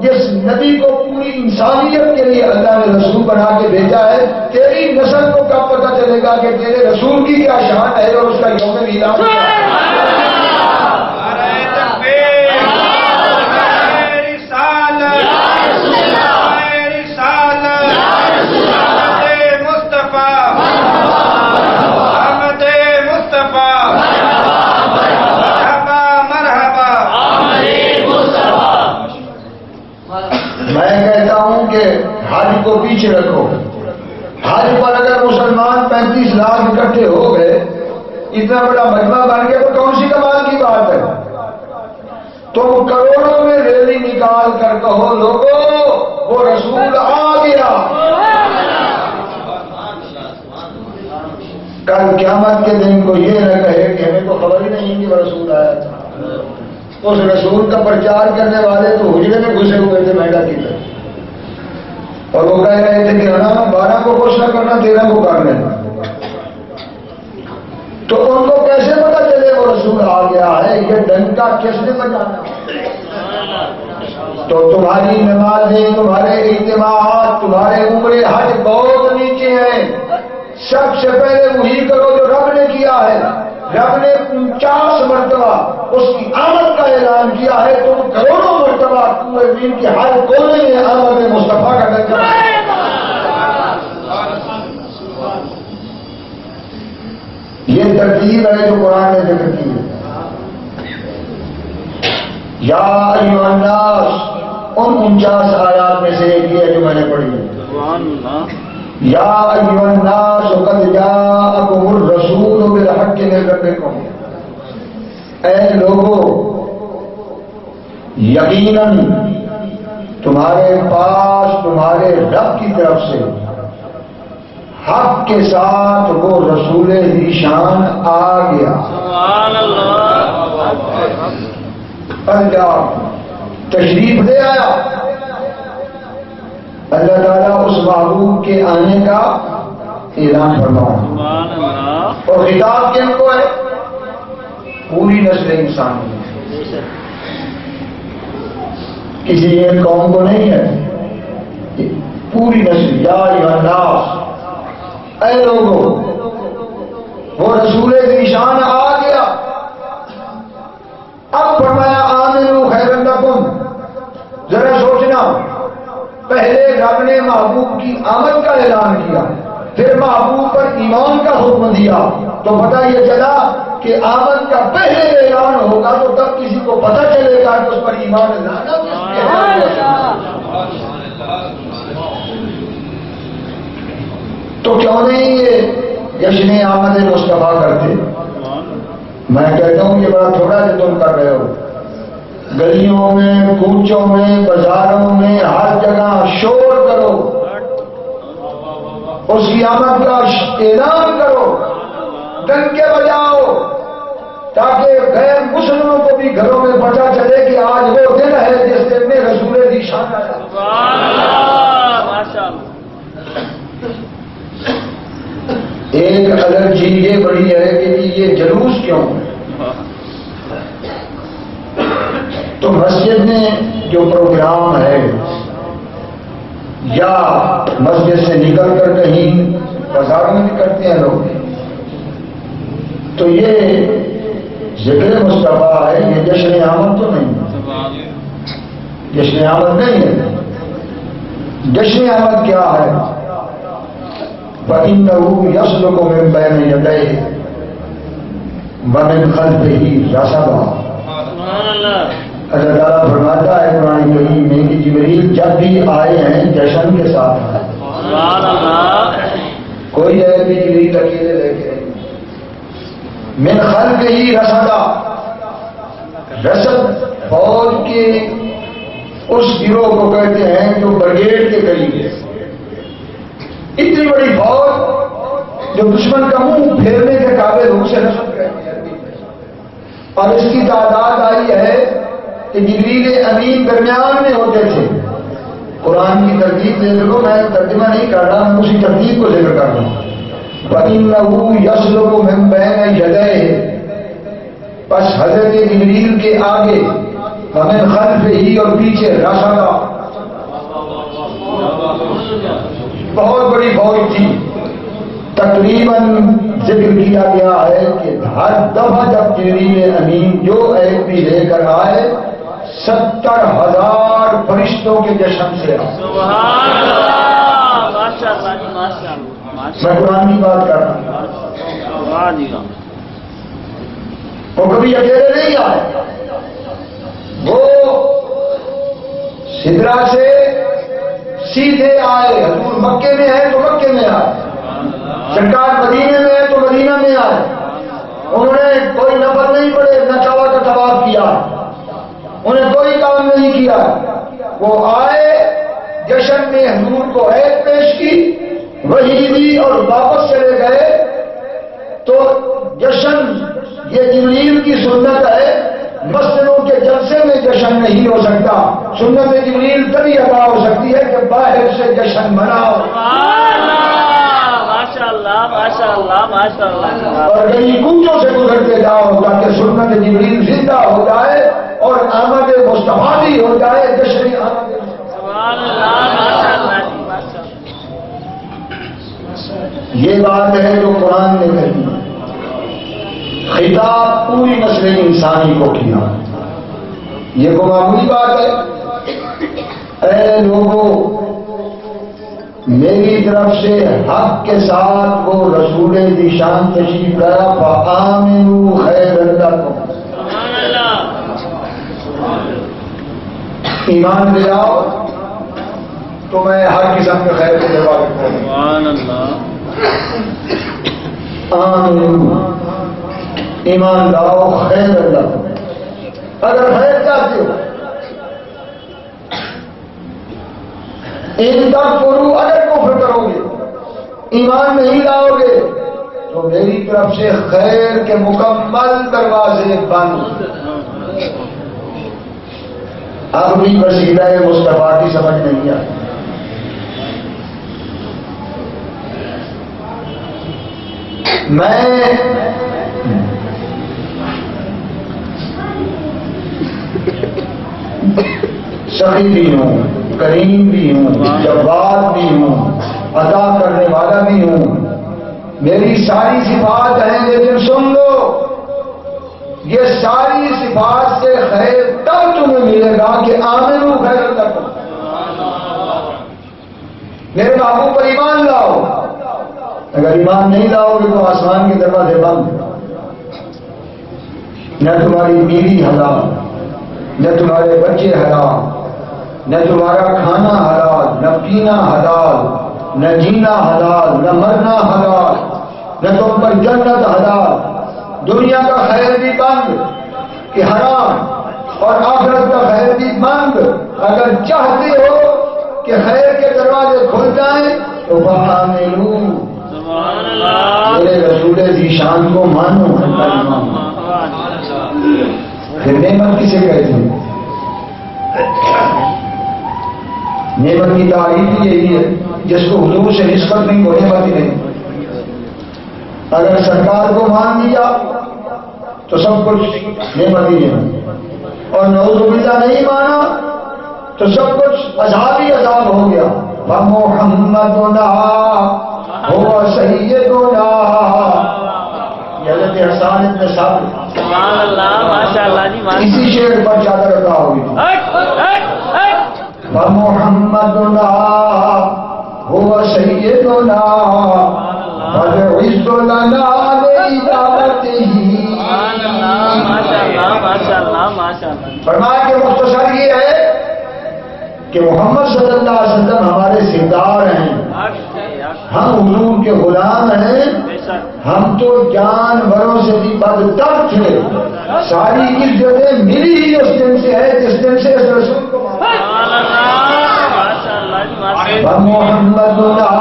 جس نبی کو پوری انسانیت کے لیے اللہ نے رسول بنا کے بھیجا ہے۔ تیری نسل کو کب پتہ چلے گا کہ تیرے رسول کی کیا شان ہے اور اس کا یوم میلاد کیا ہے؟ میں کہتا ہوں کہ حج کو پیچھے رکھو، حج پر اگر مسلمان 35 لاکھ اکٹھے ہو گئے، اتنا بڑا مجمع بن گیا، تو کون سی کمال کی بات ہے؟ تم کروڑوں میں ریلی نکال کر کہو لوگوں وہ رسول آ گیا۔ کل قیامت کے دن کو یہ نہ کہے کہ ہمیں تو خبر ہی نہیں کہ وہ رسول آیا تھا۔ اس رسول کا پرچار کرنے والے تو حجرے میں گھسے ہوئے تھے میڈا کی طرح، اور وہ کہہ رہے تھے کہ ہاں 12 کو خوش نہ کرنا، 13 کو کر لینا۔ تو ان کو کیسے پتا چلے وہ رسول آ گیا ہے؟ یہ ڈنکا کس نے بجانا؟ تو تمہاری نمازیں، تمہارے اجتماعات، تمہارے عمرے حج بہت نیچے ہیں۔ سب سے پہلے وہی کرو جو رب نے کیا ہے۔ رب نے 49 مرتبہ اس کی آمد کا اعلان کیا ہے، تم کروڑوں مرتبہ پورے دین کے ہر کونے میں آمد مصطفیٰ کا ڈنکا۔ یہ ترتیب ہے جو قرآن نے ذکر کی ہے۔ یا ایھا الناس، ان 49 آیات میں سے ایک ہے جو میں نے پڑھی ہے۔ یا ایھا الناس قد جاءکم الرسول بالحق من ربکم، اے لوگو یقیناً تمہارے پاس تمہارے رب کی طرف سے حق کے ساتھ وہ رسول ذی شان آ گیا۔ سبحان اللہ۔ تشریف لے آیا۔ اللہ تعالیٰ اس محبوب کے آنے کا اعلان فرمایا، اور خطاب کن کو ہے؟ پوری نسل انسان، کسی ایک قوم کو نہیں ہے، پوری نسل۔ یا ایھا الناس، اے لوگوں، وہ رسول ذی شان آ گیا۔ اب فرمایا آمنوا خیر لکم۔ ذرا سوچنا، پہلے رب نے محبوب کی آمد کا اعلان کیا، پھر محبوب پر ایمان کا حکم دیا، تو پتہ یہ چلا کہ آمد کا پہلے اعلان ہوگا تو تب کسی کو پتہ چلے گا کہ اس پر ایمان لانا تو کیوں نہیں یہ جشن آمد مصطفیٰ کرتے؟ میں کہتا ہوں یہ بڑا تھوڑا جو تم کر رہے ہو۔ گلیوں میں، کوچوں میں، بازاروں میں، ہر جگہ شور کرو، اس کی آمد کا اعلان کرو، ڈنکے بجاؤ، تاکہ غیر مسلموں کو بھی گھروں میں پتہ چلے کہ آج وہ دن ہے جس دن میں رسول ذی شان آیا۔ ایک الرجی یہ بڑی ہے کہ یہ جلوس کیوں ہے؟ تو مسجد میں جو پروگرام ہے یا مسجد سے نکل کر کہیں بازاروں میں نکلتے ہیں لوگ، تو یہ ذکر مصطفیٰ ہے، یہ جشن آمد تو نہیں ہے، جشن آمد نہیں ہے۔ جشن آمد کیا ہے؟ فَإِنَّهُ يَسْلُكُ مِن بَيْنِ يَدَيْهِ وَمِنْ خَلْفِهِ رَصَدًا۔ اللہ تعالیٰ فرماتا ہے قرآن کریم میں کہ جبریل جب بھی آئے ہیں جشن کے ساتھ آئے، کوئی ہے بھی جبریل اکیلے لے کے من خلفہ رصدا، رصد فوج کے اس گروہ کو کہتے ہیں جو بریگیڈ کے قریب ہے۔ اتنی بڑی فوج جو دشمن کا منہ پھیرنے کے قابل ہو سے رصد کہتے ہیں، اور اس کی تعداد آئی ہے کہ جبریل امین درمیان میں ہوتے تھے قرآن کی ترتیب دے دو، میں ترجمہ نہیں کر رہا، میں اسی ترتیب کو ذکر کر رہا ہوں۔ وَإِنَّهُ يَسْلُكُ مِن بَيْنِ يَدَيْهِ، پس حضرت جبریل کے آگے، وَمِن خَلْفِهِ، اور پیچھے رَصَدًا، بہت بڑی فوج تھی۔ تقریباً ذکر کیا گیا ہے کہ ہر دفعہ جب جبریل امین جو ایک بھی لے کر آئے 70,000 فرشتوں کے جشن سے آئے۔ سبحان اللہ، ماشاء اللہ جی، ماشاء اللہ، میں قرآن کی بات کر رہا ہوں۔ واہ جی واہ۔ وہ کبھی اکیلے نہیں آئے، وہ سدرا سے سیدھے آئے۔ حضور مکے میں ہے تو مکے میں آئے، سرکار مدینے میں ہے تو مدینہ میں آئے۔ انہوں نے کوئی نفل نہیں پڑے، نہ کعبہ کا طواف کیا، انہیں کوئی کام نہیں کیا۔ وہ آئے، جشن میں حضور کو عید پیش کی، وہی دی اور واپس چلے گئے۔ تو جشن یہ جبریل کی سنت ہے، مسجدوں کے جلسے میں جشن نہیں ہو سکتا۔ سنت جبریل تبھی ادا ہو سکتی ہے کہ باہر سے جشن مناؤ، ماشاء اللہ ماشاء اللہ ماشاء اللہ، اور کہیں کوچوں سے گزرتے جاؤ تاکہ سنت جبریل زندہ ہو جائے اور آمد مصطفیٰ بھی ہو جائے۔ جشن آمد سبحان اللہ، ماشاء اللہ جی، ماشاء اللہ۔ یہ بات ہے جو قرآن نے کہی، خطاب پوری نسل انسانی کو کیا۔ یہ کوئی معمولی بات ہے؟ اے لوگوں، میری طرف سے حق کے ساتھ وہ رسول ذیشان تشریف لایا، فآمنوا خیر لکم، سبحان اللہ، ایمان لے آؤ تو میں ہر قسم کے خیر کو دعا کرتا ہوں۔ سبحان اللہ، آمنوا، ایمان لاؤ خیر لکم، اگر خیر چاہتے ہو۔ ان تکفروا، اگر کفر کرو گے، ایمان نہیں لاؤ گے، تو میری طرف سے خیر کے مکمل دروازے بند۔ اب بھی وسیلہ مصطفیٰ کی سمجھ نہیں آئی۔ میں سخی بھی ہوں، کریم بھی ہوں، جواد بھی ہوں، عطا کرنے والا بھی ہوں، میری ساری صفات ہیں، لیکن سن لو، یہ ساری صفات سے خیر تب تمہیں ملے گا کہ آمنو خیر لکم، میرے محبوب پر ایمان لاؤ۔ اگر ایمان نہیں لاؤ گے تو آسمان کے دروازے بند، نہ تمہاری بیوی حلال، نہ تمہارے بچے حلال، نہ تمہارا کھانا حلال، نہ پینا حلال، نہ جینا حلال، نہ مرنا حلال، نہ تم پر جنت حلال۔ دنیا کا خیر بھی بند کہ حرام، اور آخرت کا خیر بھی بند۔ اگر چاہتے ہو کہ خیر کے دروازے کھل جائیں تو فآمنوا، سبحان اللہ، میرے رسول ذیشان کو مانو، اللہ مانو۔ پھر نعمت کسے کہتے ہیں؟ نعمت کی تعریف ہی یہی ہے، جس کو حضور سے نسبت نہیں، وہ نعمت ہی نہیں۔ اگر سرکار کو مان لیا تو سب کچھ نعمت ہی ہے، اور نعوذ باللہ نہیں مانا تو سب کچھ عذاب ہی عذاب ہو گیا۔ وَمُحَمَّدُنَا هُوَ سَيِّدُنَا، یہ حضرت حسان ابن ثابت، سبحان اللہ، ماشاء اللہ جی، ماشاء اسی شعر پر چادر ادا ہوئی تھی۔ وَمُحَمَّدُنَا هُوَ سَيِّدُنَا وَالْعِزُّ لَنَا لِعِبَادَتِهِ۔ ماشاء اللہ ماشاء اللہ ماشاء اللہ، فرمایا کہ مختصر یہ ہے کہ محمد صلی اللہ علیہ وسلم ہمارے سردار ہیں، ہم حضور کے غلام ہیں، ہم تو جانوروں سے بھی بدتر تھے۔ ساری عزتیں ملی ہی اس دن سے ہے جس دن سے اس رسول کو وَمُحَمَّدُنَا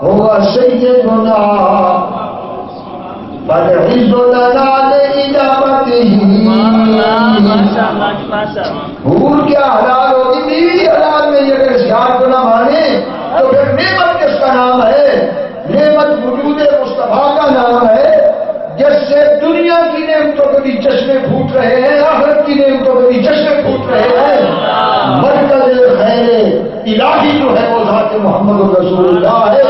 هُوَ سَيِّدُنَا فالعز لنا لإجابته. ماشاء اللہ ماشاء اللہ. حور کیا حلال ہوگی؟ بیوی حلال نہیں. اگر اس یاد کو نہ مانے تو پھر نعمت کس کا نام ہے؟ نعمت وجود مصطفیٰ کا نام ہے، جس سے دنیا کی نعمتوں کے بھی چشمے پھوٹ رہے ہیں، آخرت کی نعمتوں کے بھی چشمے پھوٹ رہے ہیں. مرکز خیر الہی جو ہے وہ ذات محمد رسول اللہ ہے.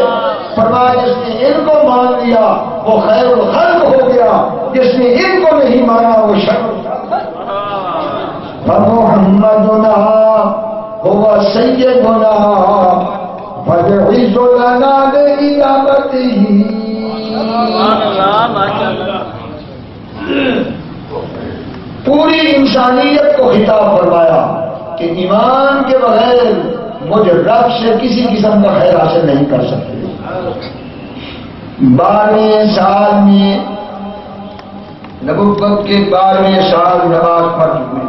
فرمایا جس نے ان کو مان لیا وہ خیر الخلق ہو گیا، جس نے ان کو نہیں مانا وہ شر. فمحمدنا هو سيدنا فالعز لنا لإجابته. پوری انسانیت کو خطاب فرمایا کہ ایمان کے بغیر مجھ رب سے کسی قسم کا خیر حاصل نہیں کر سکتے. 12ویں سال میں نبوت کے 12ویں سال نماز فرض ہوئی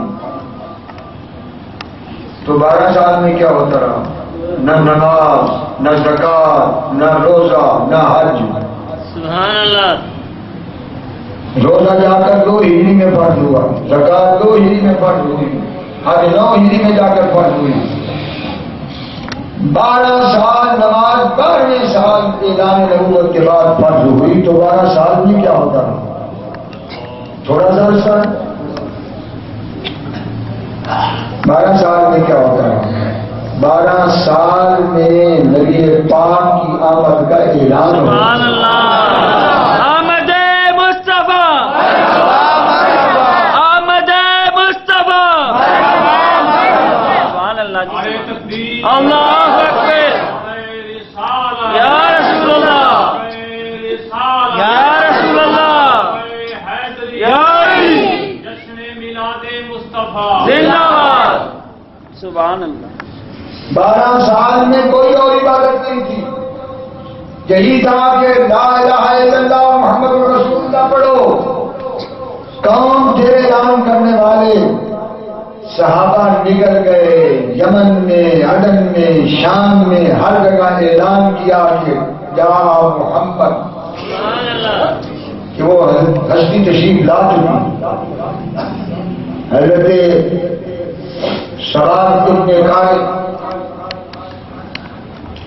تو 12 سال میں کیا ہوتا رہا؟ نہ نماز، نہ زکات، نہ روزہ، نہ حج. سبحان اللہ. روزہ جا کر 2 ہجری میں فرض ہوا، زکات 2 ہجری میں فرض ہوئی، حج 9 ہجری میں جا کر فرض ہوئی. 12 سال نماز 12ویں سال اعلان نبوت کے بعد فرض ہوئی تو 12 سال میں کیا ہوتا رہا؟ تھوڑا سا عرصہ. 12 سال میں کیا ہوتا رہا؟ 12 سال میں نبی پاک کی آمد کا اعلان ہوا. سبحان اللہ. آمد مصطفیٰ، آمد مصطفیٰ. سبحان اللہ. اللہ اکبر. یا رسول اللہ، یا رسول اللہ، یا علی. زندہ باد. سبحان اللہ. 12 سال میں کوئی اور عبادت نہیں تھی. یہی تھا کہ لا الہ الا اللہ محمد رسول اللہ پڑھو. قوم تھے اعلان کرنے والے. صحابہ نکل گئے یمن میں، عدن میں، شام میں، ہر جگہ اعلان کیا کہ یا محمد، سبحان اللہ. کہ وہ ہستی تشریف لا چکی. حضرت سراب ابن قائد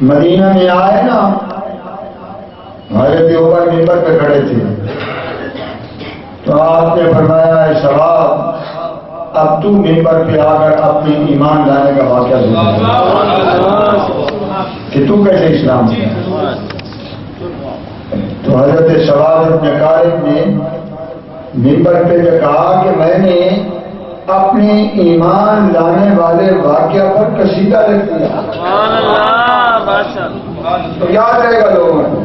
مدینہ میں آئے نا، حضرت عمر منبر پہ کھڑے تھے تو آپ نے فرمایا ہے سراب، اب تو منبر پہ آ کر اپنے ایمان لانے کا واقعہ سنا کہ تو کیسے اسلام کیا. تو حضرت سراب ابن قائد نے منبر پہ کہا کہ میں نے اپنے ایمان لانے والے واقعہ پر قصیدہ لکھ دیا. سبحان اللہ. ماشاء اللہ. تو یاد رہے گا لوگوں کو.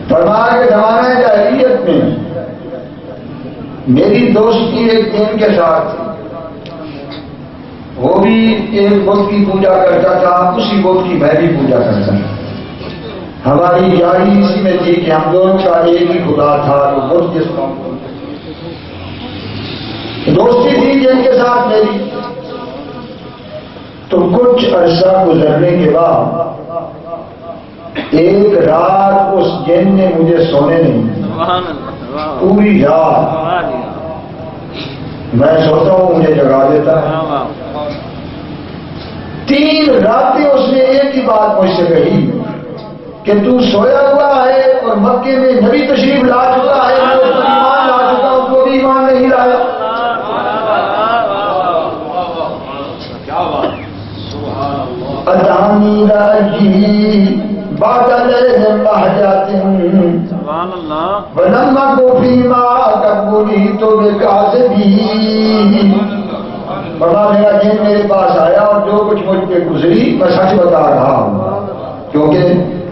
فرمایا کہ زمانہ جاہلیت میں میری دوستی ایک دین کے ساتھ تھی. وہ بھی ایک بت کی پوجا کرتا تھا، اسی بت کی میں بھی پوجا کرتا تھا. ہماری یاری اسی میں تھی کہ ہم دونوں کا ایک ہی خدا تھا. تو بت جس قوم کو دوستی تھی جن کے ساتھ میری. تو کچھ عرصہ گزرنے کے بعد ایک رات اس جن نے مجھے سونے نہیں دیا. سبحان اللہ. پوری رات میں سوتا ہوں مجھے جگا دیتا ہے. 3 راتیں اس نے ایک ہی بات مجھ سے کہی کہ تو سویا ہوا ہے اور مکے میں نبی تشریف لا چکا ہے، میں اس پر ایمان لا چکا ہوں، تو بھی ایمان نہیں لایا. ادانی راجی بادل بہجات سبحان اللہ. ولما کو فیما قبولی تو بے کاذبی. بڑا میرا دین میرے پاس آیا اور جو کچھ مجھ پہ گزری میں سچ بتا رہا ہوں، کیونکہ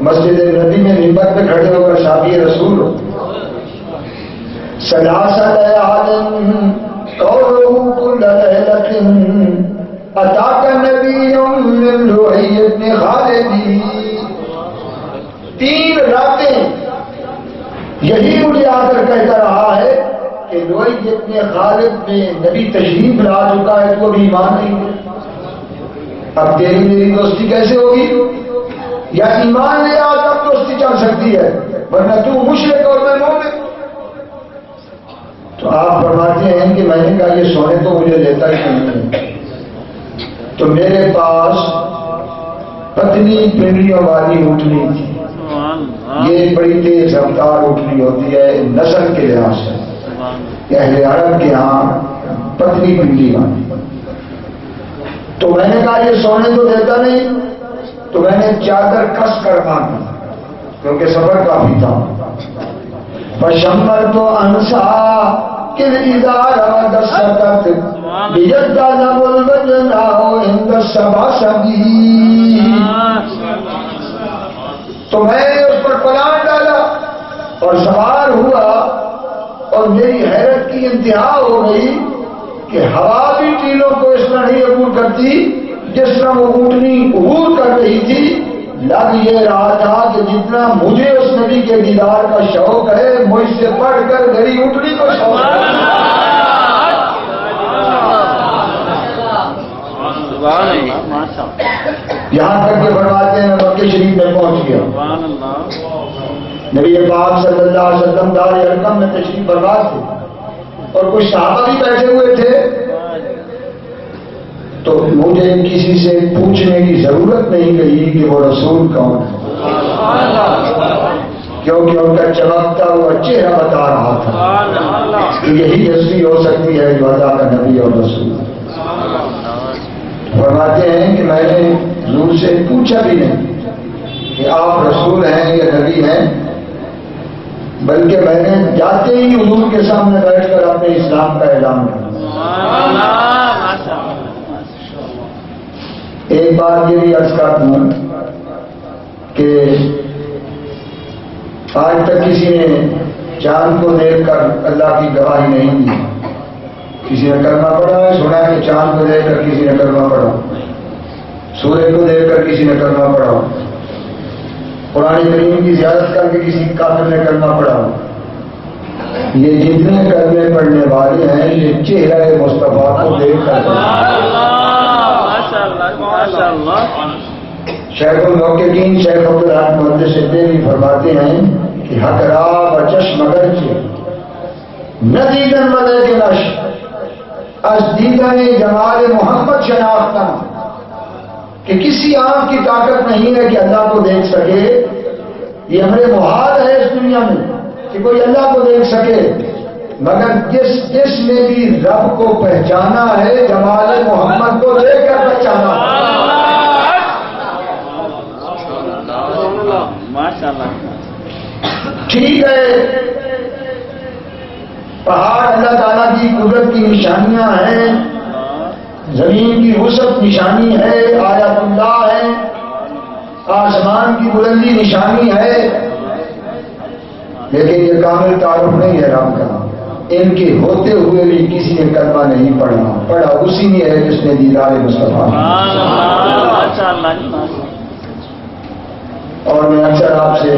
مسجد نبی میں منبر پہ کھڑے ہو کر شافی رسول ہو. سلاسل عالم قولہ کل لیلۃ اتاک نبی من لؤی ابن خالدی. 3 راتیں یہی مجھے آ کر کہتا رہا ہے کہ لؤی ابن خالد میں نبی تشریف لا چکا ہے، تو بھی ایمان نہیں. اب تیری میری دوستی کیسے ہوگی؟ یا ایمان لے آ تب دوستی چل سکتی ہے. ورنہ تو مشرک اور میں مومن. تو آپ فرماتے ہیں کہ میں نے کہا یہ سونے تو مجھے دیتا ہی نہیں ہے. تو میرے پاس پتلی پنڈلیوں والی اونٹنی تھی. یہ بڑی تیز رفتار اونٹنی ہوتی ہے نسل کے لحاظ سے. اہل عرب کے ہاں پتلی پنڈلی والی. تو میں نے کہا یہ سونے تو دیتا نہیں. تو میں نے چادر کس کر مانگی کیونکہ سفر کافی تھا. فشمر تو انسا کل ادارہ دستت بیدہ نبل وجناؤ ہند سبا سبی. تو میں نے اس پر پلان ڈالا اور سوار ہوا اور میری حیرت کی انتہا ہو گئی کہ ہوا بھی ٹیلوں کو اس طرح نہیں عبور کرتی جس طرح وہ اونٹنی عبور کر رہی تھی. لگ یہ رہا تھا کہ جتنا مجھے اس نبی کے دیدار کا شوق ہے مجھ سے بڑھ کر میری اونٹنی کو شوق ہے. یہاں تک کہ فرماتے ہیں مکہ شریف میں پہنچ گیا. نبی پاک صلی اللہ علیہ وسلم دار ارقم میں تشریف فرما تھے اور کچھ صحابہ بھی بیٹھے ہوئے تھے. تو مجھے کسی سے پوچھنے کی ضرورت نہیں رہی کہ وہ رسول کون ہے کیونکہ ان کا چمکتا ہوا چہرہ بتا رہا تھا کہ یہی ہستی ہو سکتی ہے جو اللہ کا نبی اور رسول. فرماتے ہیں کہ میں نے حضور سے پوچھا بھی نہیں کہ آپ رسول ہیں یا نبی ہیں بلکہ میں نے جاتے ہی حضور کے سامنے بیٹھ کر اپنے اسلام کا اعلان کیا. ایک بات یہ بھی عرض کرتا ہوں کہ آج تک کسی نے چاند کو دیکھ کر اللہ کی گواہی نہیں دی. کسی نے کرنا پڑا ہے سنا ہے کہ چاند کو دیکھ کر کسی نے کرنا پڑا, سورج کو دیکھ کر کسی نے کرنا پڑا, قرآن کریم کی زیارت کر کے کسی کافر نے کرنا پڑا. یہ جتنے کرنے پڑنے والے ہیں یہ چہرہ مصطفیٰ کو دیکھ کر. شیخ المحققین شیخ عبدالحق محدث دہلوی فرماتے ہیں کہ حق را و چشم اگرچہ ندیدن و دیکھ نش از دیدن جمال محمد شناختن, کہ کسی آنکھ کی طاقت نہیں ہے کہ اللہ کو دیکھ سکے. یہ ہمارے محال ہے اس دنیا میں کہ کوئی اللہ کو دیکھ سکے, مگر جس نے بھی رب کو پہچانا ہے جمال محمد کو دیکھ کر پہچانا. ٹھیک ہے پہاڑ اللہ تعالیٰ کی قدرت کی نشانیاں ہیں, زمین کی وسعت نشانی ہے, آیات اللہ ہے, آسمان کی بلندی نشانی ہے, لیکن یہ کامل تعارف نہیں ہے رب کا. ان کے ہوتے ہوئے بھی کسی نے کلمہ نہیں پڑھا اسی نے ہے جس نے دیدار مصطفیٰ. اور میں اکثر آپ سے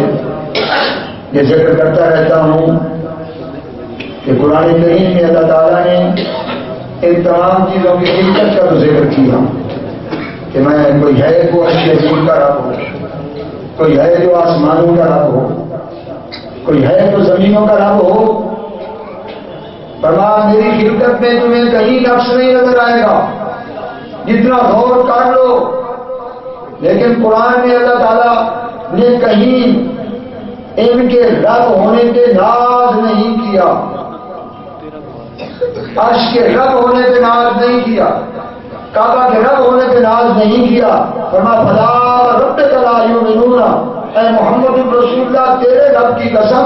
یہ ذکر کرتا رہتا ہوں کہ قرآن کریم میں اللہ تعالیٰ نے ان تمام چیزوں کی حقیقت کا تو ذکر کیا کہ میں کوئی ہے جو عرش کا رب ہو, کوئی ہے جو آسمانوں کا رب ہو, کوئی ہے جو زمینوں کا رب ہو. فرمایا میری خلقت میں تمہیں کہیں نقص نہیں نظر آئے گا جتنا غور کر لو, لیکن قرآن میں اللہ تعالیٰ نے کہیں ان کے رب ہونے پہ ناز نہیں کیا, عرش کے رب ہونے پہ ناز نہیں کیا, کعبہ کے رب ہونے پہ ناز نہیں کیا. فرمایا فلا رب لا یؤمنون, اے محمد رسول اللہ تیرے رب کی قسم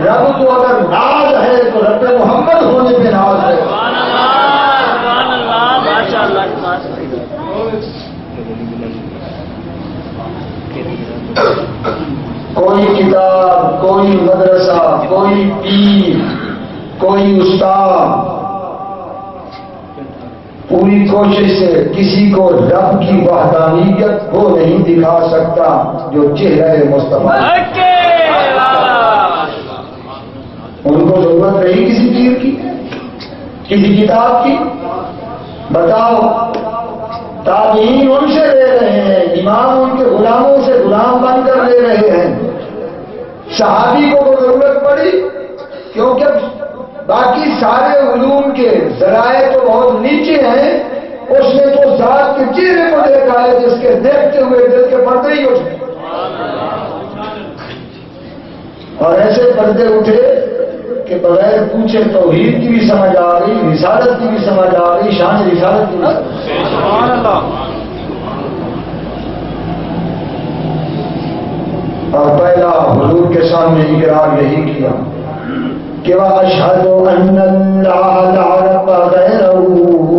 رب کو اگر ناز ہے تو رب محمد ہونے پہ ناز ہے. کوئی کتاب, کوئی مدرسہ, کوئی پیر, کوئی استاد پوری کوشش سے کسی کو رب کی وحدانیت کو نہیں دکھا سکتا جو چہرہ مصطفیٰ. ان کو ضرورت رہی کسی پیر کی, کسی کتاب کی؟ بتاؤ, تابعین ان سے لے رہے ہیں, امام ان کے غلاموں سے غلام بن کر لے رہے ہیں. صحابی کو وہ ضرورت پڑی کیونکہ باقی سارے علوم کے ذرائع تو بہت نیچے ہیں، اس نے تو ذات کے چہرے کو دیکھا ہے جس کے دیکھتے ہوئے دل کے پردے ہی اٹھے، اور ایسے پردے اٹھے کہ بغیر پوچھے توحید کی بھی سمجھ آ گئی، رسالت کی بھی سمجھ آ گئی، شان رسالت کی بھی سمجھ آ گئی۔ اور پہلا حضور کے سامنے اقرار یہی کیا کہ وَأَشْهَدُ أَنَّ اللَّهَ لَا رَبَّ غَيْرَهُ،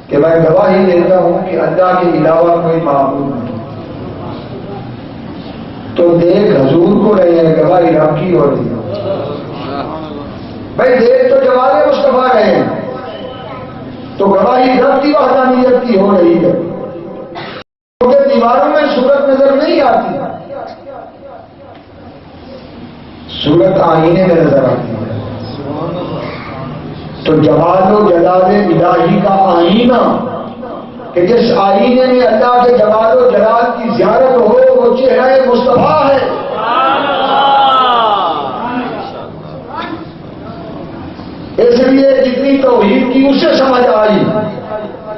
کہ میں گواہی دیتا ہوں کہ اللہ کے علاوہ کوئی معبود نہیں۔ تو دیکھ حضور کو رہے ہیں گواہی رب کی ہو رہی ہے، بھائی دیکھ تو جواب مصطفیٰ رہے ہیں تو گواہی رب کی وحدانیت کی ہو رہی ہے، کیونکہ دیواروں میں صورت نظر نہیں آتی، صورت آئینے میں نظر آتی ہے۔ تو جمال و جلال الہی کا آئینہ کہ جس آئینے میں اللہ کے جمال و جلال کی زیارت ہو وہ چہرہ مصطفیٰ ہے۔ اس لیے جتنی توحید کی اسے سمجھ آئی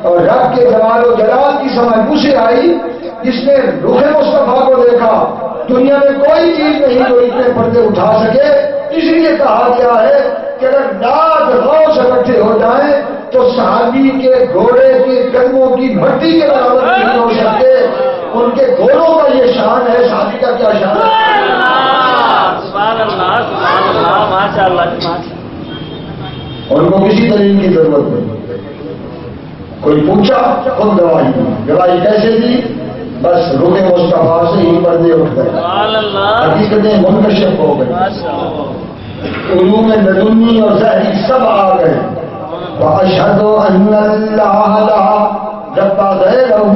اور رب کے جمال و جلال کی سمجھ اسے آئی جس نے رخ مصطفیٰ کو دیکھا۔ دنیا میں کوئی چیز نہیں جو اتنے پردے اٹھا سکے، اس لیے کہا گیا ہے کہ اگر لاکھ غوث اکٹھے ہو جائیں تو صحابی کے گھوڑے کے قدموں کی مٹی کے برابر نہیں ہو سکتے۔ ان کے گھوڑوں کا یہ شان ہے، صحابی کا کیا شان ہے؟ سبحان اللہ سبحان اللہ ماشاء اللہ۔ ان کو کسی دلیل کی ضرورت نہیں، کوئی پوچھا خود گواہی دی۔ گواہی کیسے دی؟ بس روح مصطفیٰ سے ہی پردے اٹھ گئے، حقیقتیں منکشف ہو گئی، علوم لدنی اور ظاہری سب آ گئے۔ وَأَشْهَدُ أَنَّ اللَّهَ لَا رَبَّ غَيْرَهُ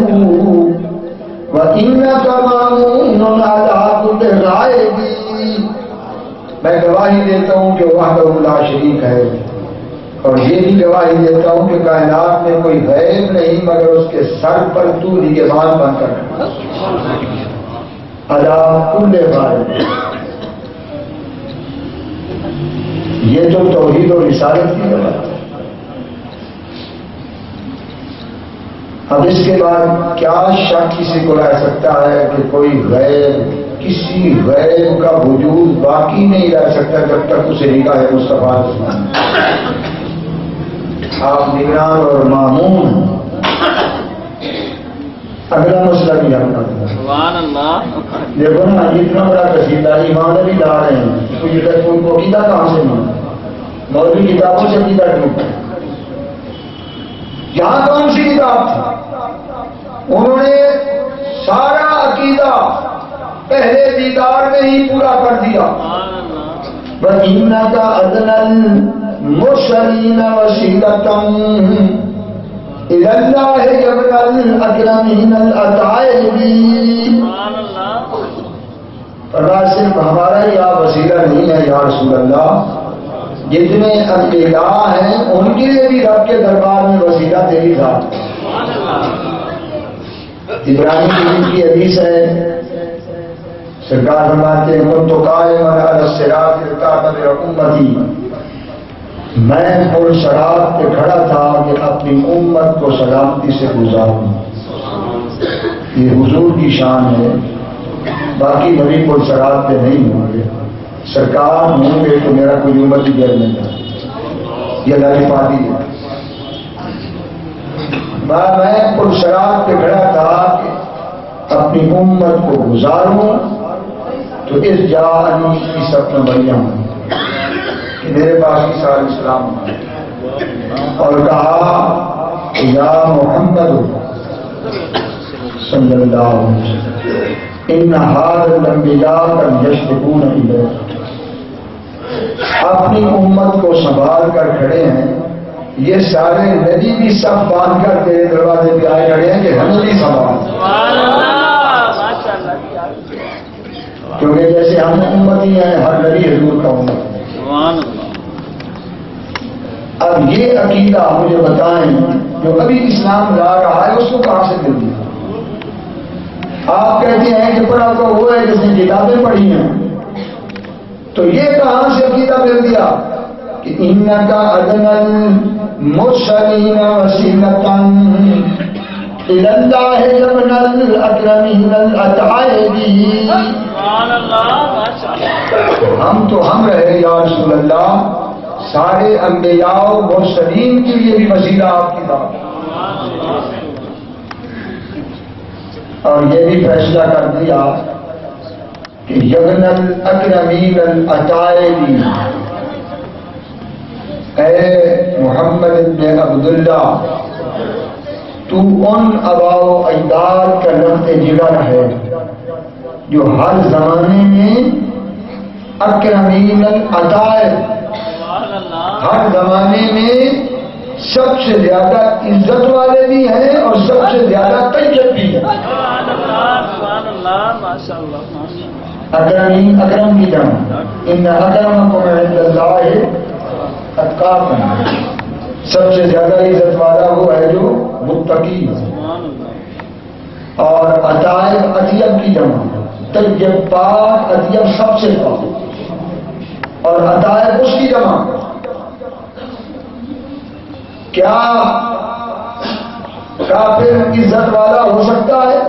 وَإِنَّكَ مَأْمُونٌ عَلَىٰ كُلِّ غَائِبٍ، میں گواہی دیتا ہوں کہ وحدہ لا شریک ہے، اور یہ بھی گواہی دیتا ہوں کہ کائنات میں کوئی غیب نہیں مگر اس کے سر پر تو نگہبان بن کر عَلَىٰ كُلِّ غَائِبٍ۔ یہ تو توحید اور رسالت کی بات۔ اب اس کے بعد کیا شک کسی کو رہ سکتا ہے کہ کوئی غیب، کسی غیب کا وجود باقی نہیں رہ سکتا جب تک اسے نگاہ مصطفیٰ آپ نگران اور مامون۔ اگلا مسئلہ بھی ہم کرتے ہیں۔ سبحان اللہ۔ دیکھو نا اتنا بڑا قصیدہ ایمان بھی لا رہے ہیں، ان کو عقیدہ کہاں سے ملا؟ مولوی کتابوں سے عقیدہ ڈھونڈا۔ یہاں کون سی کتاب تھی؟ انہوں نے سارا عقیدہ پہلے دیدار میں ہی پورا کر دیا۔ وَإِنَّكَ أَدْنَى الْمُرْسَلِينَ وَسِيلَةً إِلَى اللَّهِ يَا ابْنَ الْأَكْرَمِينَ الْأَطْهَارِ۔ فرمایا صرف ہمارا ہی آپ وسیلہ نہیں ہے یا رسول اللہ، جتنے انبیاء ہیں ان کے لیے بھی رب کے دربار میں وسیلہ تیری ذات ہے۔ ابراہیم شریف کی حدیث ہے، سرکار فرماتے ہیں كنت قائما على الصراط لأعتبر امتی، میں پل صراط پہ کھڑا تھا کہ اپنی امت کو سلامتی سے گزاروں۔ یہ حضور کی شان ہے، باقی نبی پل صراط پہ نہیں ہوں گے، سرکار ہوں گے تو میرا کوئی امت ہی غیر نہیں تھا، یہ لالی پاتی ہے۔ میں پل صراط پہ کھڑا تھا کہ اپنی امت کو گزاروں تو اس جانی کی سب مریم کہ میرے پاس کی سارے اسلام اور کہا یا محمد صلی اللہ علیہ وسلم ان هذا الانبیاء قد یشتقون الیک، اپنی امت کو سنبھال کر کھڑے ہیں، یہ سارے نبی بھی سب باندھ کر تیرے دروازے پہ آئے کھڑے ہیں کہ ہم بھی سنبھال، کیونکہ جیسے ہم امتی ہیں ہر نبی حضور کا امت ہے۔ اب یہ عقیدہ مجھے بتائیں جو ابھی اسلام لا رہا ہے اس کو کہاں سے مل گیا؟ آپ کہتے ہیں کہ پڑھا تو وہ ہے جس نے کتابیں پڑھی ہیں، تو یہ کہاں سے عقیدہ مل گیا کہ انک ادنی المرسلین وسیلۃ الی اللہ ابن الاکرمین الاتائبی. سبحان اللہ ماشاء اللہ. ہم رہے یا رسول اللہ، سارے انبیاء و مرسلین کے لیے بھی وسیلہ آپ کی بات. اور یہ بھی فیصلہ کر دیا کہ یبن الاکرمین الاتائبی، اے محمد بن عبداللہ، تو ان آباء و اجداد کا لفظ جگر ہے جو ہر زمانے میں اکرمین الاتائب، ہر زمانے میں سب سے زیادہ عزت والے بھی ہیں اور سب سے زیادہ طیب بھی ہیں. سبحان اللہ ماشاء اللہ. اکرمین، اکرم کی جمع، ان اکرمکم عند اللہ اتقاکم. سب سے زیادہ عزت والا وہ ہے جو متقی ہے. اور اتائب اطیب کی جمع، طیب پاک، اطیب سب سے پاک. اور اتائب اس کی جمع. کیا کافر عزت والا ہو سکتا ہے؟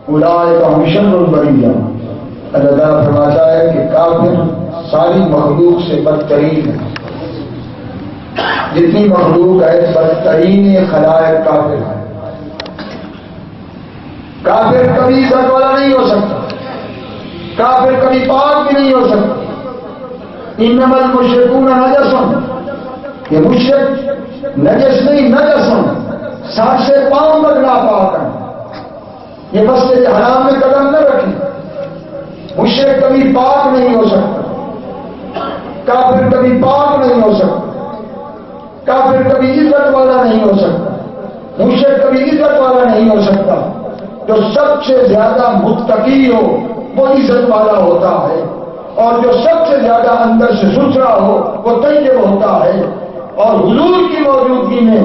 اولئک هم شر البریہ. اللہ تعالیٰ فرماتا ہے کہ کافر ساری مخلوق سے بدترین ہے. جتنی مخلوق ہے بدترین خلائق کافر ہے. کافر کبھی عزت والا نہیں ہو سکتا، کافر کبھی پاک بھی نہیں ہو سکتا. انما المشرکون نجس، یہ مشرک نجس نہیں، نجس سر سے پاؤں تک ناپاک ہے. یہ مسجد حرام میں قدم نہ رکھیں. مشرک کبھی پاک نہیں ہو سکتا، کافر کبھی پاک نہیں ہو سکتا، کافر کبھی عزت والا نہیں ہو سکتا، مشرک کبھی عزت والا نہیں ہو سکتا. جو سب سے زیادہ متقی ہو وہ عزت والا ہوتا ہے، اور جو سب سے زیادہ اندر سے ستھرا ہو وہ طیب ہوتا ہے. اور حضور کی موجودگی میں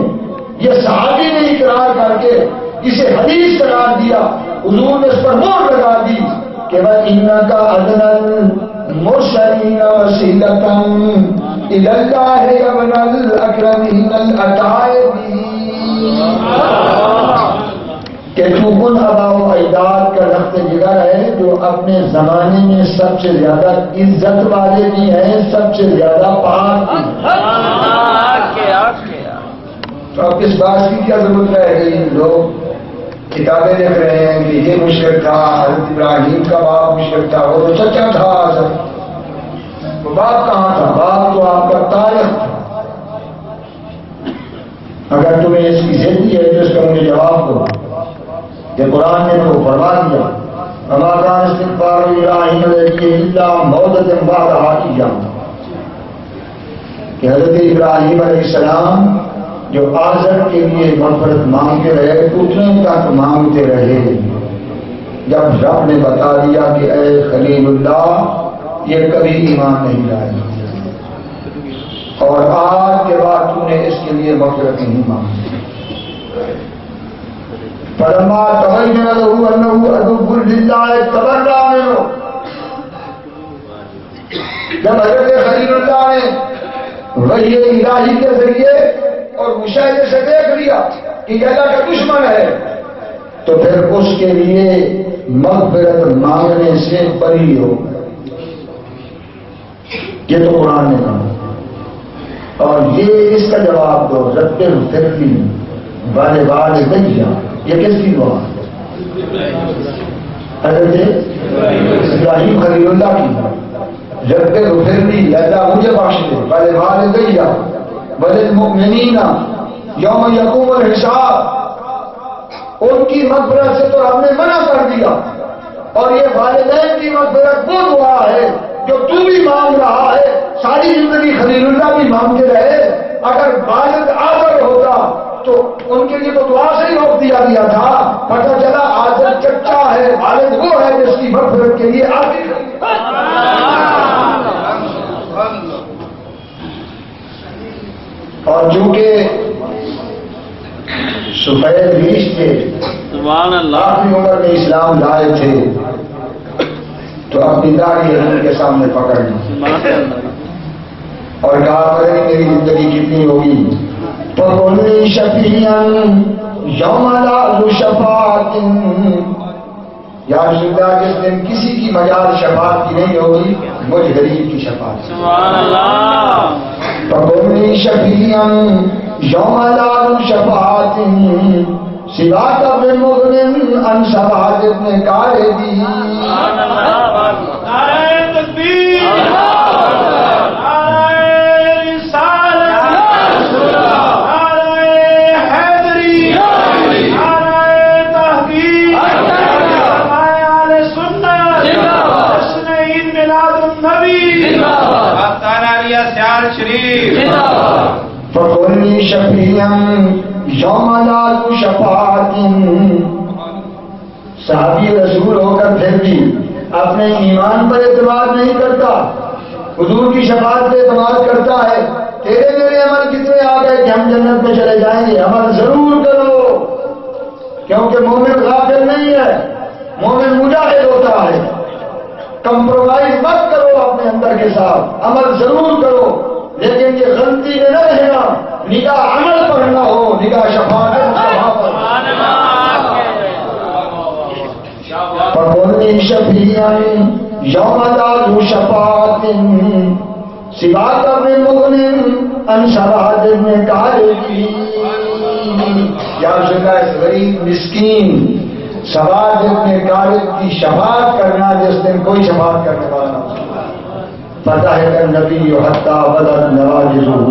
یہ صحابی نے اقرار کر کے اسے حدیث قرار دیا. حضور نے اس پر مہر لگا دی کہ وَإِنَّكَ أَدْنَى الْمُرْسَلِينَ وَسِيلَةً إِلَى اللَّهِ يَبْنَ الْأَكْرَمِينَ الْأَتَائِبِ. کہ تو ان آباء و اجداد کا رخت جگر ہے جو اپنے زمانے میں سب سے زیادہ عزت والے بھی ہیں، سب سے زیادہ پاک بھی ہیں. تو اب اس بات کی کیا ضرورت رہ گئی؟ لوگ کتابیں لکھ رہے ہیں کہ یہ مشرک تھا، حضرت ابراہیم کا باپ مشرک تھا، وہ تو چچا تھا. وہ باپ کہاں تھا؟ باپ تو آپ کا تاریخ تھا. اگر تمہیں اس کی ضدی ہے تو اس کا مجھے جواب دو. کہ قرآن نے تو فرما دیا وما كان استغفار ابراہیم لأبیہ الا موعظۃ وعدہا ایاہ، کہ حضرت ابراہیم علیہ السلام جو آزر کے لیے مغفرت مانگتے رہے اتنے تک مانگتے رہے جب رب نے بتا دیا کہ اے خلیل اللہ یہ کبھی ایمان نہیں لائے اور آج کے بعد تم نے اس کے لیے مغفرت نہیں مانگی. فلما تبین له انه عدو للہ تبرأ منه. جب حضرت خلیل اللہ نے وحی الہی کے ذریعے اور مشاہدے سے دیکھ لیا کہ یہ اللہ کا دشمن ہے تو پھر اس کے لیے مغفرت مانگنے سے بری ہو گئے. یہ تو قرآن نے کہا. اور یہ اس کا جواب دو رب الفرقی والے والے دیا. یہ کس کی دعا؟ حضرت ابراہیم خلیل اللہ کی. رب الفرقی، اللہ مجھے بخش دے، والے والے دیا وللمؤمنین یوم یقوم الحساب. ان کی مغفرت سے تو ہم نے منع کر دیا. اور یہ والدین کی مغفرت وہ دعا ہے جو تو بھی مانگ رہا ہے، ساری زندگی خلیل اللہ بھی مانگتے رہے. اگر والد آزر ہوتا تو ان کے لیے تو دعا سے ہی روک دیا گیا تھا. پتہ چلا آزر چچا ہے، والد وہ ہے جس کی مغفرت کے لیے آتی. اور چونکہ سفید ریش کے سبحان اللہ آخری عمر میں اسلام لائے تھے تو اپنی داڑھی ان کے سامنے پکڑ لی اور کہا پتہ نہیں میری زندگی کتنی ہوگی. فَقُلْ شَفِيًّا يَوْمَ لَا شَفَاعَةٍ، یا رسول اللہ جس دن کسی کی مجال شفاعت کی نہیں ہوگی مجھ غریب کی شفاعت. سبحان اللہ فَقُلْ شَفِيًّا يَوْمَ لَا شَفَاعَةٍ سِوَاكَ بِمُغْنٍ عَنْ شَفَاعَةِ ابْنِ قَارِبِي. نعرہ تکبیر، فَقُلْ شَفِيًّا يَوْمَ لَا شَفَاعَةٍ. صحابی رسول ہو کر پھر بھی اپنے ایمان پر اعتماد نہیں کرتا، حضور کی شفاعت پہ اعتماد کرتا ہے. تیرے میرے عمل کتنے آ گئے کہ ہم جنت میں چلے جائیں گے، عمل ضرور کرو، کیونکہ مومن غافل نہیں ہے، مومن مجاہد ہوتا ہے. کمپرومائز مت کرو اپنے اندر کے ساتھ، عمل ضرور کرو، لیکن یہ غلطی میں نہ رہنا نگاہ عمل پر نہ ہو، نگاہ شفاعت پر. فَقُلْ شَفِيًّا يَوْمَ لَا شَفَاعَةٍ سِوَاكَ بِمُغْنٍ عَنْ شَفَاعَةِ ابْنِ قَارِبِي. یا رسول اللہ اس غریب مسکین شفاعت ابن قارب کی شفاعت کرنا جس دن کوئی شفاعت کرنے والا نہ ہو. فَضَحِكَ النَّبِيُّ حَتَّى بَدَتْ نَوَاجِذُهُ.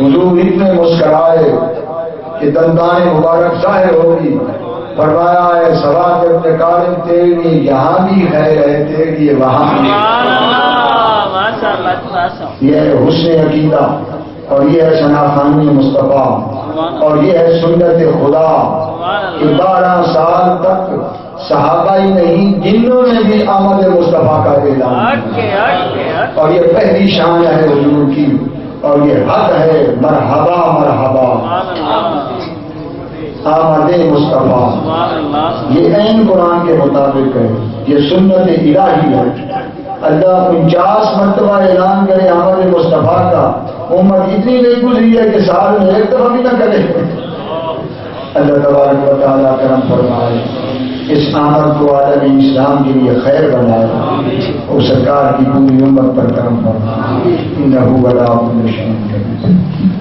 حضور اتنے مسکرائے کہ دندان مبارک ظاہر ہوگی. فرمایا ہے شفاعت ابن قارب تیرے لیے یہاں بھی خیر ہے، تیرے لیے وہاں بھی. یہ ہے حسن عقیدہ اور یہ ہے شناخانی مصطفیٰ اور یہ ہے سنت خدا کہ 12 سال تک صحابہ ہی نہیں جنوں نے بھی آمد مصطفیٰ کا اعلان کیا. اور یہ پہلی شان ہے حضور کی اور یہ حق ہے مرحبا مرحبا آمد مصطفیٰ. یہ عین قرآن کے مطابق ہے، یہ سنت الہی ہے. اللہ 49 مرتبہ اعلان کرے آمد مصطفیٰ کا، امت اتنی نہیں گزری ہے کہ سال میں ایک دفعہ بھی نہ کرے. اللہ تبارک و تعالیٰ کرم فرمائے، اس آمد کو عالم اسلام کے لیے خیر بنائے اور سرکار کی پوری امت پر کرم فرمائے. انہ ولی کل شیء قدیر.